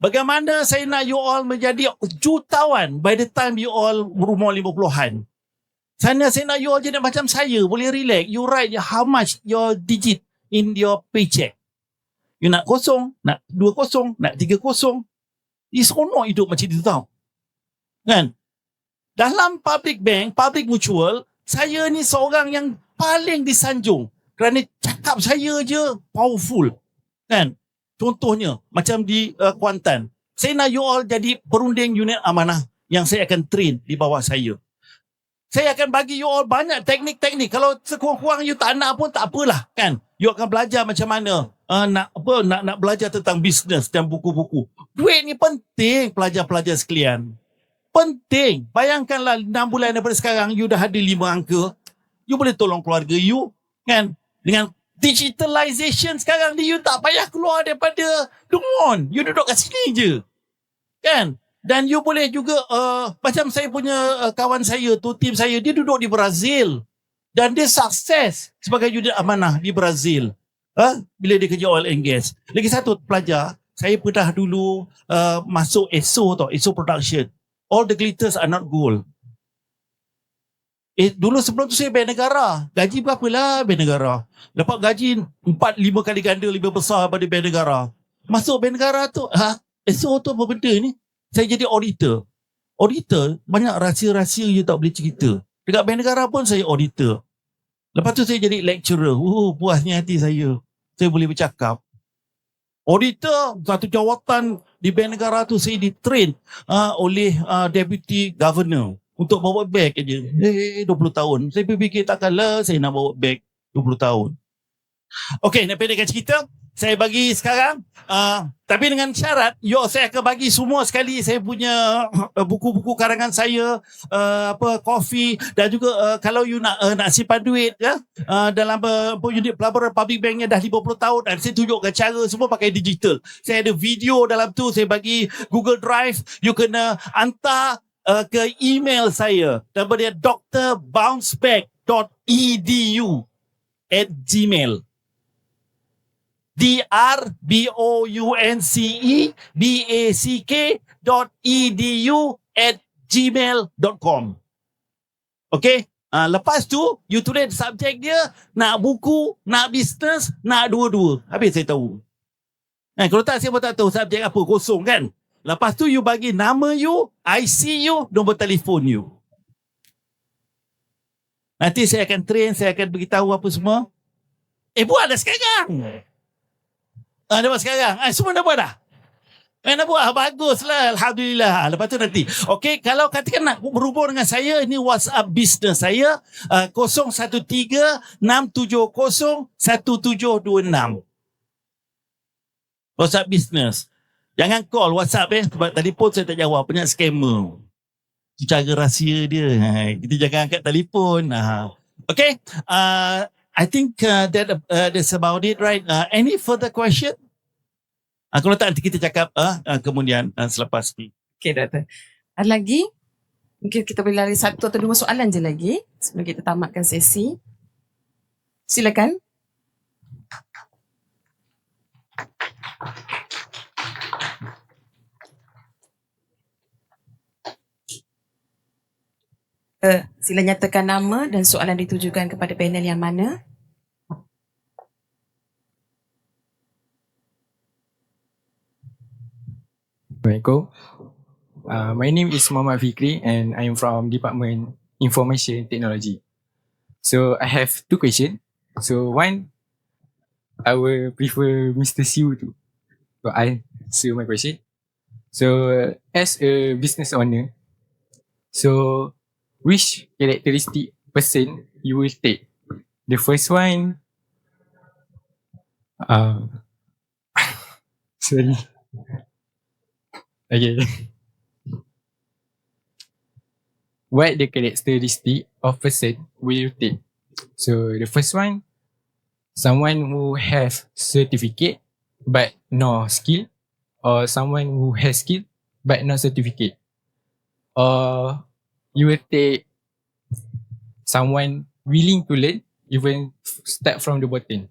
Bagaimana saya nak you all menjadi jutawan by the time you all berumur 50-an. Saya nak you all jadi macam saya. Boleh relax. You write how much your digit in your paycheck. You nak 0, nak 20, nak 30. Seronok hidup macam itu tau. Kan? Dalam public bank, public mutual, saya ni seorang yang paling disanjung kerana cakap saya je powerful. Kan? Contohnya, macam di Kuantan. Saya nak you all jadi perunding unit amanah yang saya akan train di bawah saya. Saya akan bagi you all banyak teknik-teknik. Kalau sekurang-kurang you tak nak pun tak apalah. Kan? You akan belajar macam mana nak belajar tentang bisnes dan buku-buku. Duit ni penting, pelajar-pelajar sekalian. Penting. Bayangkanlah 6 bulan daripada sekarang, you dah ada 5 angka. You boleh tolong keluarga you. Kan? Dengan digitalization sekarang ni, you tak payah keluar daripada Dungun. You duduk kat sini je. Kan? Dan you boleh juga, macam saya punya kawan saya tu, tim saya, dia duduk di Brazil. Dan dia sukses sebagai unit amanah di Brazil. Bila dia kerja oil and gas. Lagi satu pelajar, saya pernah dulu masuk ESO tau, ESO Production. All the glitters are not gold. Dulu sebelum tu saya bank negara. Gaji berapa lah bank negara? Dapat gaji 4-5 kali ganda lebih besar daripada bank negara. Masuk bank negara tu, ESO tu apa benda ni? Saya jadi auditor. Auditor, banyak rahsia-rahsia you tak boleh cerita. Dekat bank negara pun saya auditor. Lepas tu saya jadi lecturer. Puasnya hati saya. Saya boleh bercakap. Auditor, satu jawatan di bank negara tu saya di-train oleh deputy governor untuk bawa beg aja. 20 tahun. Saya fikir takkanlah saya nak bawa beg 20 tahun. Okey, nak pendekkan cerita. Saya bagi sekarang. Tapi dengan syarat, saya akan bagi semua sekali saya punya buku-buku karangan saya, kopi dan juga kalau you nak simpan duit dalam unit pelaburan public banknya dah 50 tahun dan saya tunjukkan cara semua pakai digital. Saya ada video dalam tu, saya bagi Google Drive, you kena hantar ke email saya daripada drbounceback.edu@gmail. drbounceback.edu@gmail.com. Okay? Lepas tu, you tulis subjek dia, nak buku, nak bisnes, nak dua-dua. Habis saya tahu. Kalau tak, saya pun tak tahu subjek apa, kosong kan? Lepas tu, you bagi nama you, IC you, nombor telefon you. Nanti saya akan train, saya akan beritahu apa semua. Buat dah sekarang. Dah buat sekarang. Semua dah buat dah. Dah buat. Baguslah. Alhamdulillah. Lepas tu nanti. Okey, kalau katakan nak berhubung dengan saya, ini WhatsApp business saya. 013-670-1726. WhatsApp business. Jangan call WhatsApp sebab telefon saya tak jawab. Banyak scammer. Itu cara rahsia dia. Kita jangan angkat telefon. Okay. I think that's about it, right? Any further question? Kalau tak, nanti kita cakap kemudian selepas ni. Okay, Doktor. Ada lagi? Mungkin kita boleh lari 1 atau 2 soalan je lagi sebelum kita tamatkan sesi. Silakan. Sila nyatakan nama dan soalan ditujukan kepada panel yang mana. Assalamualaikum. My name is Muhammad Fikri and I am from Department Information Technology. So I have two questions. So one, I will prefer Mr. Siu to answer my question. So as a business owner, so which characteristic person you will take? The first one, sorry. Okay. What the characteristic of person will you take? So the first one, someone who has certificate but no skill, or someone who has skill but no certificate, or you will take someone willing to learn even start from the bottom.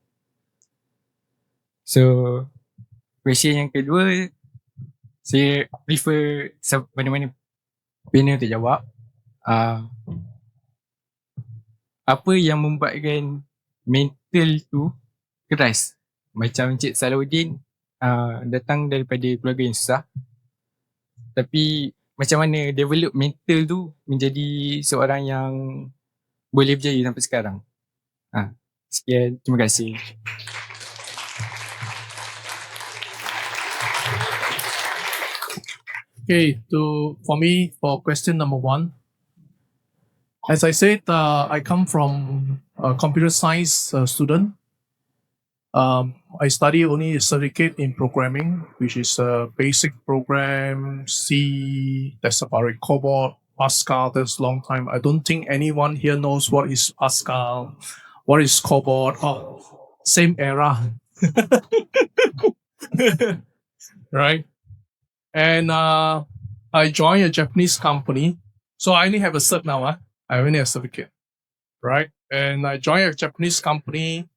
So question yang kedua, saya prefer mana-mana panel terjawab. Apa yang membuatkan mental tu keras? Macam Encik Salahuddin datang daripada keluarga yang susah, tapi macam mana develop mental tu menjadi seorang yang boleh berjaya sampai sekarang. Sekian, terima kasih. Okay, for me, for question number one, as I said, I come from a computer science student. I study only a certificate in programming, which is a basic program, C, that's about it, COBOL, Pascal, that's a long time. I don't think anyone here knows what is Pascal, what is COBOL. Oh, same era. Right? And I joined a Japanese company. So I only have a cert now. I only have a certificate. Right? And I joined a Japanese company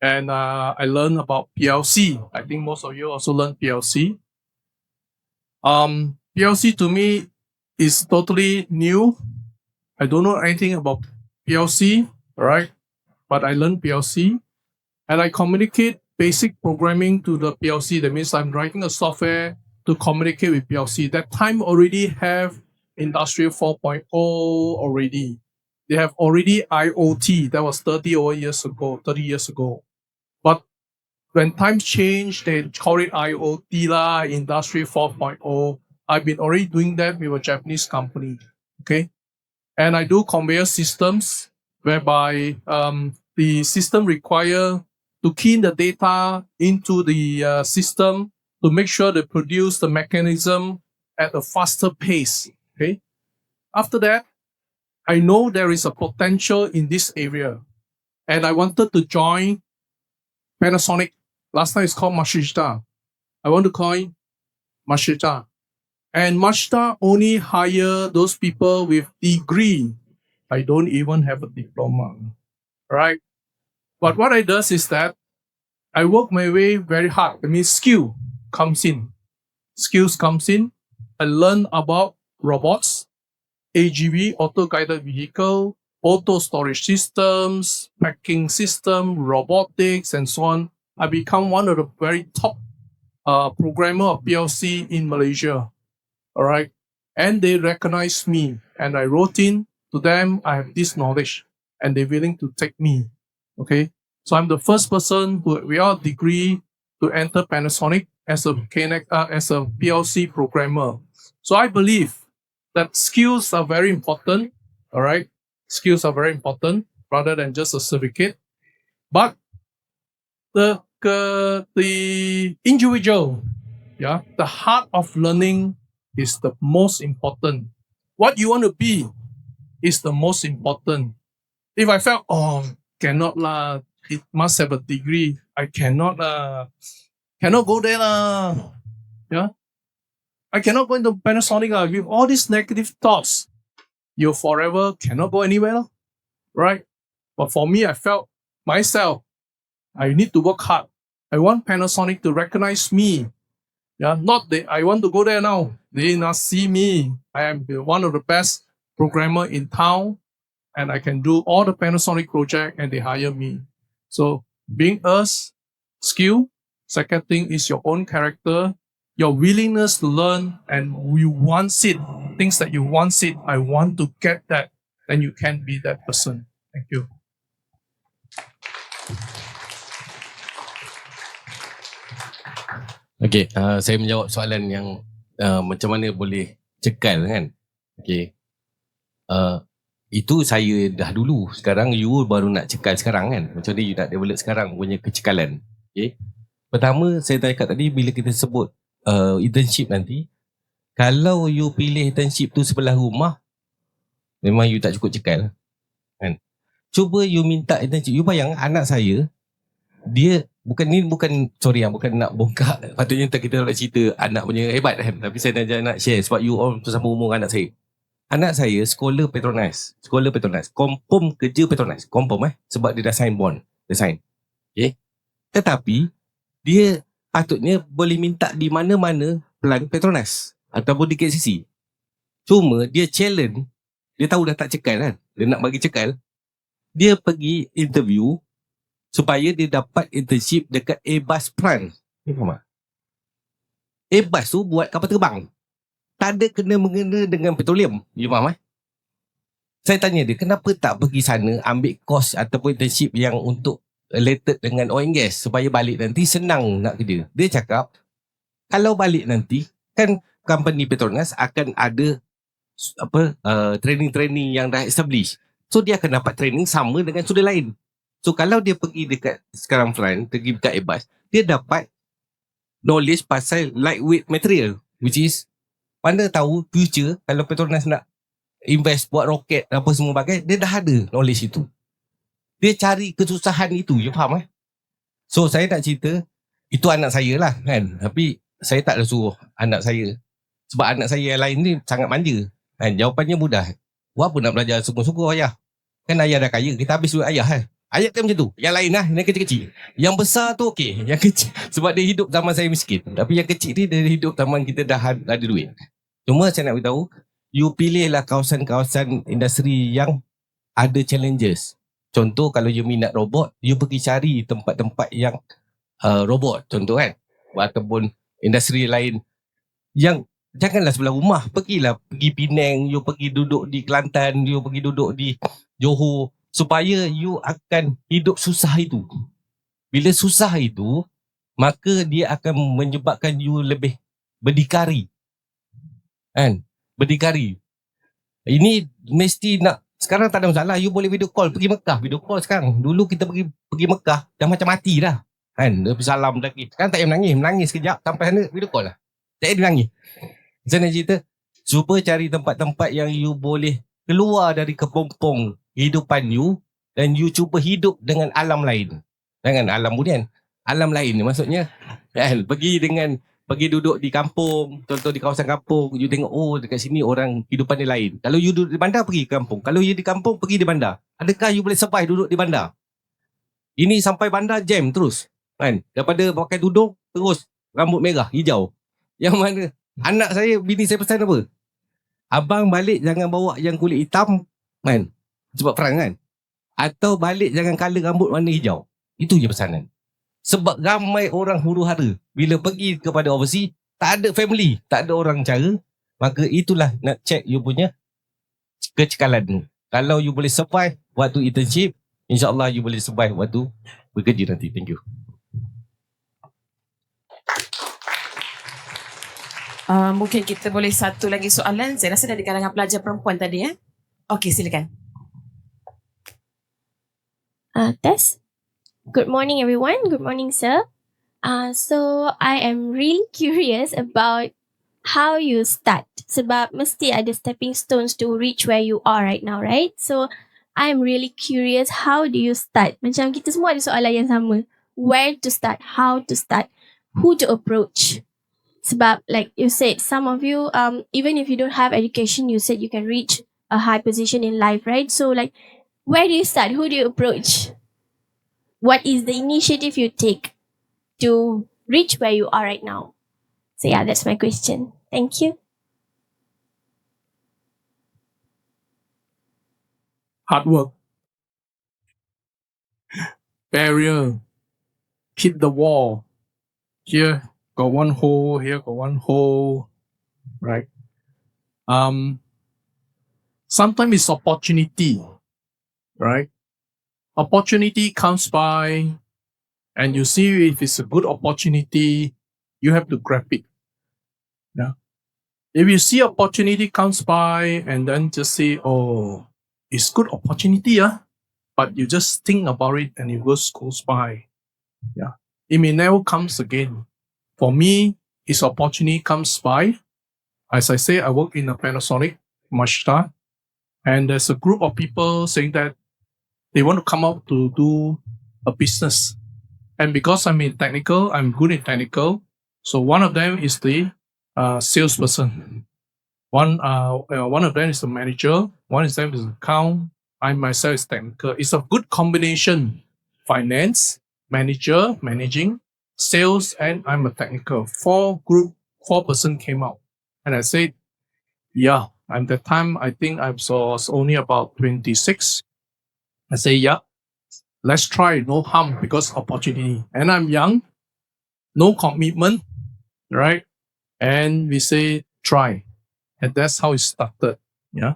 and I learned about PLC. I think most of you also learn PLC. PLC to me is totally new. I don't know anything about PLC, right? But I learned PLC and I communicate basic programming to the PLC. That means I'm writing a software to communicate with PLC. That time already have Industry 4.0 already. They have already IoT. That was 30 years ago. But when times change, they call it IoT lah, Industry 4.0. I've been already doing that with a Japanese company. Okay. And I do conveyor systems whereby the system require to key in the data into the system to make sure they produce the mechanism at a faster pace. Okay. After that, I know there is a potential in this area, and I wanted to join Panasonic. Last time it's called Mashita. I want to join Mashita. And Mashita only hire those people with degree. I don't even have a diploma. Right? But what I does is that I work my way very hard. That means skills comes in. I learn about robots, AGV, auto-guided vehicle, auto storage systems, packing system, robotics, and so on. I become one of the very top programmer of PLC in Malaysia. All right. And they recognize me. And I wrote in to them, I have this knowledge. And they're willing to take me. Okay. So I'm the first person who, without degree, to enter Panasonic as a PLC programmer. So I believe that skills are very important. All right. Skills are very important rather than just a certificate. But the individual, the heart of learning is the most important. What you want to be is the most important. If I felt, cannot lah, it must have a degree. I cannot go there lah. Yeah. I cannot go into Panasonic with all these negative thoughts. You forever cannot go anywhere, right? But for me, I felt myself, I need to work hard. I want Panasonic to recognize me. Yeah, not that I want to go there now. They not see me. I am one of the best programmer in town, and I can do all the Panasonic project, and they hire me. So being us, skill. Second thing is your own character, your willingness to learn, and you want it, things that you want it, I want to get that, then you can be that person. Thank you. Okay, saya menjawab soalan yang macam mana boleh cekal kan. Okay. Itu saya dah dulu. Sekarang you baru nak cekal sekarang kan. Macam mana you nak develop sekarang punya kecekalan. Okay. Pertama, saya cakap tadi bila kita sebut internship nanti, kalau you pilih internship tu sebelah rumah, memang you tak cukup cekal. Kan? Cuba you minta internship. You bayang anak saya, dia bukan nak bongkar. Patutnya kita nak cerita anak punya hebat kan. Tapi saya nak share sebab you all bersama umur anak saya. Anak saya sekolah Petronas. Confirm kerja Petronas. Confirm sebab dia dah sign bond. Dia sign. Okay. Tetapi dia patutnya boleh minta di mana-mana pelan Petronas ataupun di KCC. Cuma dia challenge. Dia tahu dah tak cekal kan. Dia nak bagi cekal. Dia pergi interview supaya dia dapat internship dekat Airbus Prime. Ni faham tak? Airbus tu buat kapal terbang. Tak ada kena-mengena dengan petroleum. You faham Saya tanya dia, kenapa tak pergi sana ambil course ataupun internship yang untuk related dengan oil and gas supaya balik nanti senang nak kerja. Dia cakap, kalau balik nanti, kan company Petronas akan ada training-training yang dah established. So dia akan dapat training sama dengan sudut lain. So kalau dia pergi dekat sekarang front, pergi dekat Airbus, dia dapat knowledge pasal lightweight material, which is mana tahu future kalau Petronas nak invest buat roket apa semua bagai, dia dah ada knowledge itu. Dia cari kesusahan itu, you faham So saya nak cerita, itu anak saya lah kan. Tapi saya tak ada suruh anak saya. Sebab anak saya yang lain ni sangat manja kan. Jawapannya mudah. Buat apa nak belajar sungguh-sungguh ayah? Kan ayah dah kaya, kita habis duit ayah kan. Ayat kan macam tu. Yang lain lah, yang kecil-kecil. Yang besar tu okey. Yang kecil, sebab dia hidup zaman saya miskin. Tapi yang kecil ni dia hidup zaman kita dah ada duit. Cuma saya nak beritahu, you pilihlah kawasan-kawasan industri yang ada challenges. Contoh kalau you minat robot, you pergi cari tempat-tempat yang robot. Contoh kan. Ataupun industri lain yang janganlah sebelah rumah. Pergi Penang, you pergi duduk di Kelantan, you pergi duduk di Johor. Supaya you akan hidup susah itu. Bila susah itu, maka dia akan menyebabkan you lebih berdikari. Kan? Berdikari. Ini mesti nak, sekarang tak ada masalah, you boleh video call, pergi Mekah, video call sekarang. Dulu kita pergi Mekah, dah macam mati dah. Kan? Dia salam lagi. Sekarang tak payah menangis sekejap, sampai sana video call lah. Tak payah menangis. Saya nak cerita, cuba cari tempat-tempat yang you boleh keluar dari kepompong kehidupan you dan you cuba hidup dengan alam lain. Jangan alam budian. Alam lain ni maksudnya kan, pergi duduk di kampung, contoh di kawasan kampung, you tengok dekat sini orang kehidupan dia lain. Kalau you duduk di bandar, pergi ke kampung. Kalau you di kampung, pergi di bandar. Adakah you boleh survive duduk di bandar? Ini sampai bandar jam terus. Kan? Daripada pakai tudung terus rambut merah, hijau. Yang mana anak saya, bini saya pesan apa? Abang balik jangan bawa yang kulit hitam kan? Sebab perang kan. Atau balik jangan colour rambut warna hijau. Itu je pesanan. Sebab ramai orang huru-hara bila pergi kepada overseas, tak ada family, tak ada orang cara. Maka itulah nak check you punya kecekalan tu. Kalau you boleh survive waktu internship, insyaAllah you boleh survive waktu bekerja nanti. Thank you. Mungkin kita boleh satu lagi soalan. Saya rasa dari kalangan pelajar perempuan tadi Okey, silakan. Test. Good morning, everyone. Good morning, sir. So I am really curious about how you start. Sebab mesti ada stepping stones to reach where you are right now, right? So I'm really curious, how do you start? Macam kita semua ada soalan yang sama. Where to start? How to start? Who to approach? Sebab like you said, some of you, even if you don't have education, you said you can reach a high position in life, right? So like, where do you start? Who do you approach? What is the initiative you take to reach where you are right now? So yeah, that's my question. Thank you. hard work, barrier, hit the wall. Here got one hole, here got one hole, right? Sometimes it's opportunity, right? Opportunity comes by, and you see if it's a good opportunity, you have to grab it. Yeah. If you see opportunity comes by and then just say, oh, it's good opportunity, but you just think about it and it goes by. Yeah. It may never comes again. For me, it's opportunity comes by. As I say, I work in a Panasonic, Mashita, and there's a group of people saying that they want to come out to do a business. And because I'm good in technical. So one of them is the salesperson. One of them is the manager. One of them is account. I myself is technical. It's a good combination. Finance, manager, managing, sales, and I'm a technical. 4 person came out. And I said, yeah, at that time, I think I was only about 26. I say, yeah, let's try, no harm because opportunity. And I'm young, no commitment, right? And we say, try. And that's how it started. Yeah.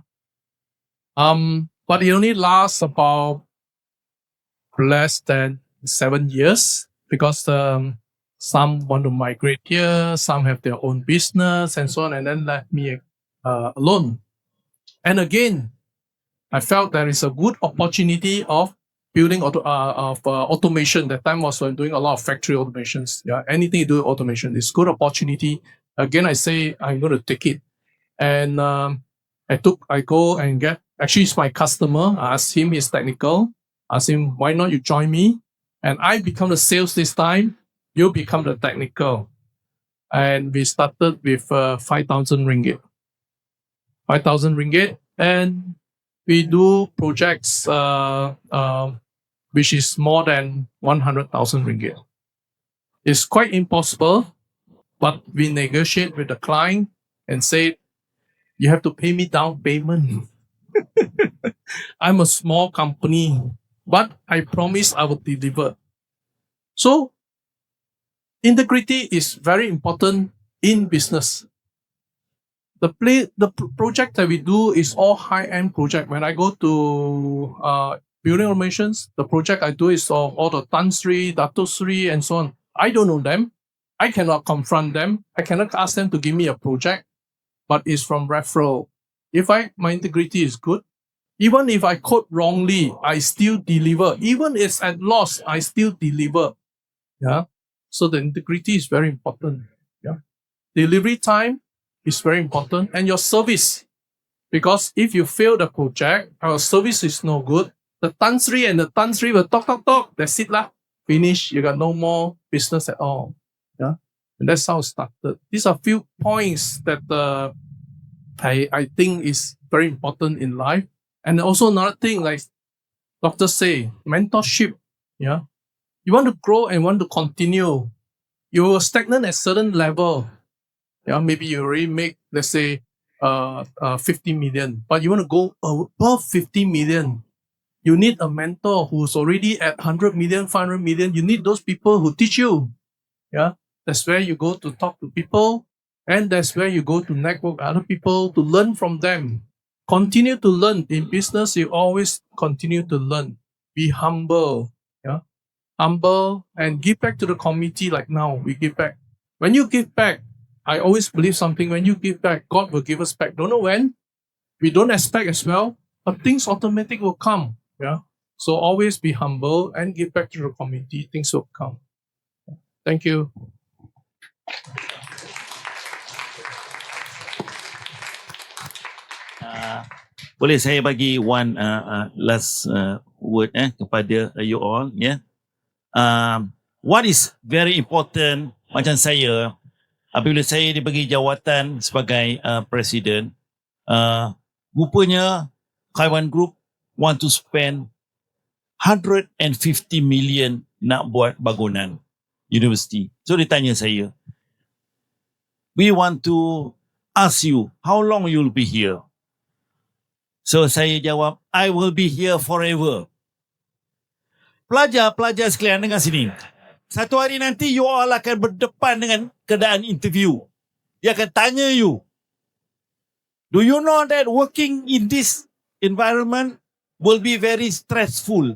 But it only lasts about less than 7 years because some want to migrate here, some have their own business and so on, and then left me alone. And again, I felt there is a good opportunity of building automation. That time was when doing a lot of factory automations. Yeah, anything you do with automation is good opportunity. Again, I say I'm going to take it. And I go and get, actually it's my customer. I asked him, he's technical. I asked him, why not you join me? And I become the sales this time. You become the technical. And we started with 5,000 ringgit. 5,000 ringgit. And we do projects which is more than 100,000 ringgit. It's quite impossible, but we negotiate with the client and say, you have to pay me down payment. I'm a small company, but I promise I will deliver. So, integrity is very important in business. The project that we do is all high-end project. When I go to building automations, the project I do is all the Tan Sri, Dato Sri, and so on. I don't know them. I cannot confront them. I cannot ask them to give me a project, but it's from referral. If my integrity is good, even if I code wrongly, I still deliver. Even if it's at loss, I still deliver. Yeah. So the integrity is very important. Yeah. Delivery time is very important, and your service. Because if you fail the project, our service is no good. The Tan Sri and the Tan Sri will talk. That's it lah. Finish. You got no more business at all. Yeah. And that's how it started. These are few points that I think is very important in life. And also another thing, like doctors say, mentorship. Yeah. You want to grow and want to continue. You will stagnant at certain level. Yeah, maybe you already make, let's say, 50 million, but you want to go above 50 million. You need a mentor who's already at 100 million, 500 million. You need those people who teach you. Yeah, that's where you go to talk to people, and that's where you go to network other people to learn from them. Continue to learn. In business, you always continue to learn. Be humble. Yeah, humble and give back to the community. Like now, we give back. When you give back, I always believe something. When you give back, God will give us back. Don't know when. We don't expect as well, but things automatic will come. Yeah. So always be humble and give back to the community. Things will come. Thank you. Boleh saya bagi one last word kepada you all, yeah. What is very important, macam saya, apabila saya dibagi jawatan sebagai presiden, rupanya Kaiwan Group want to spend 150 million nak buat bangunan universiti. So dia tanya saya, we want to ask you, how long you'll be here? So saya jawab, I will be here forever. Pelajar-pelajar sekalian, dengar sini. Satu hari nanti you all akan berdepan dengan keadaan interview. Dia akan tanya you, do you know that working in this environment will be very stressful?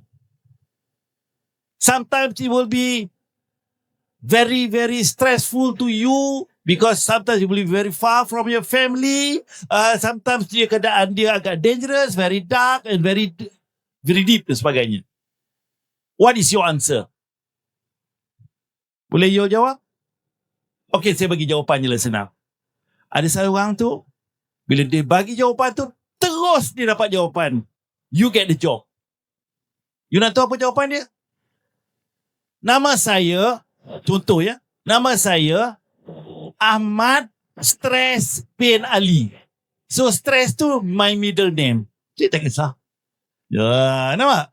Sometimes it will be very, very stressful to you because sometimes you will be very far from your family. Sometimes keadaan dia agak dangerous, very dark and very deep dan sebagainya. What is your answer? Boleh you jawab? Okey, saya bagi jawapannya lah senang. Ada seorang tu, bila dia bagi jawapan tu, terus dia dapat jawapan. You get the job. You nak tahu apa jawapan dia? Nama saya, contoh ya, nama saya Ahmad Stress bin Ali. So Stress tu my middle name. Cik tak kisah. Ya, nampak?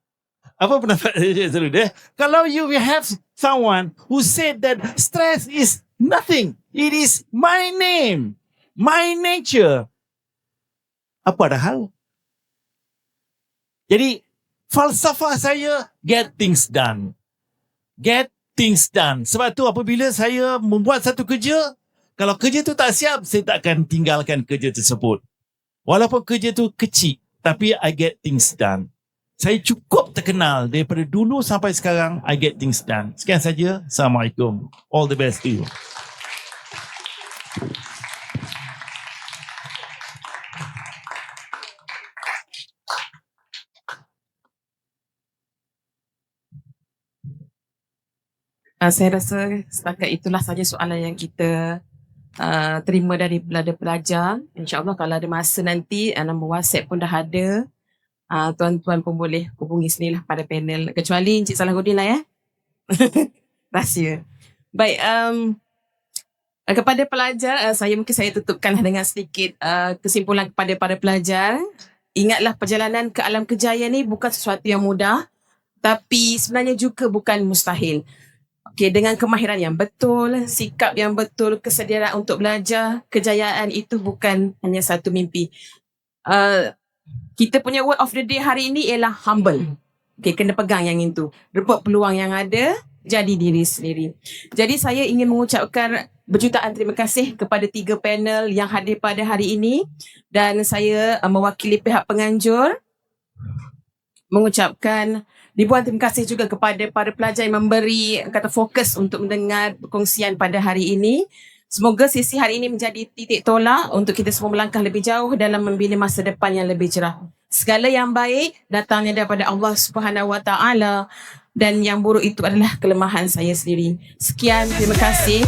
Apa pendapat saya selalu dia? Kalau you have someone who said that stress is nothing, it is my name, my nature. Apa dah hal? Jadi falsafah saya, get things done. Get things done. Sebab tu apabila saya membuat satu kerja, kalau kerja tu tak siap, saya tak akan tinggalkan kerja tersebut. Walaupun kerja tu kecil, tapi I get things done. Saya cukup terkenal daripada dulu sampai sekarang, I get things done. Sekian saja. Assalamualaikum. All the best to you. Saya rasa setakat itulah saja soalan yang kita terima daripada pelajar. InsyaAllah kalau ada masa nanti nombor WhatsApp pun dah ada. Tuan-tuan pun boleh hubungi sinilah pada panel. Kecuali Encik Salahuddin lah ya. Rahsia. Baik, kepada pelajar, mungkin saya tutupkanlah dengan sedikit kesimpulan kepada para pelajar. Ingatlah perjalanan ke alam kerjaya ni bukan sesuatu yang mudah, tapi sebenarnya juga bukan mustahil. Okay, dengan kemahiran yang betul, sikap yang betul, kesediaan untuk belajar, kejayaan itu bukan hanya satu mimpi. Kita punya word of the day hari ini ialah humble. Okay, kena pegang yang itu. Rebut peluang yang ada, jadi diri sendiri. Jadi saya ingin mengucapkan berjutaan terima kasih kepada 3 panel yang hadir pada hari ini. Dan saya mewakili pihak penganjur mengucapkan ribuan terima kasih juga kepada para pelajar yang memberi kata fokus untuk mendengar perkongsian pada hari ini. Semoga sesi hari ini menjadi titik tolak untuk kita semua melangkah lebih jauh dalam membina masa depan yang lebih cerah. Segala yang baik datangnya daripada Allah Subhanahu Wa Taala dan yang buruk itu adalah kelemahan saya sendiri. Sekian, terima kasih.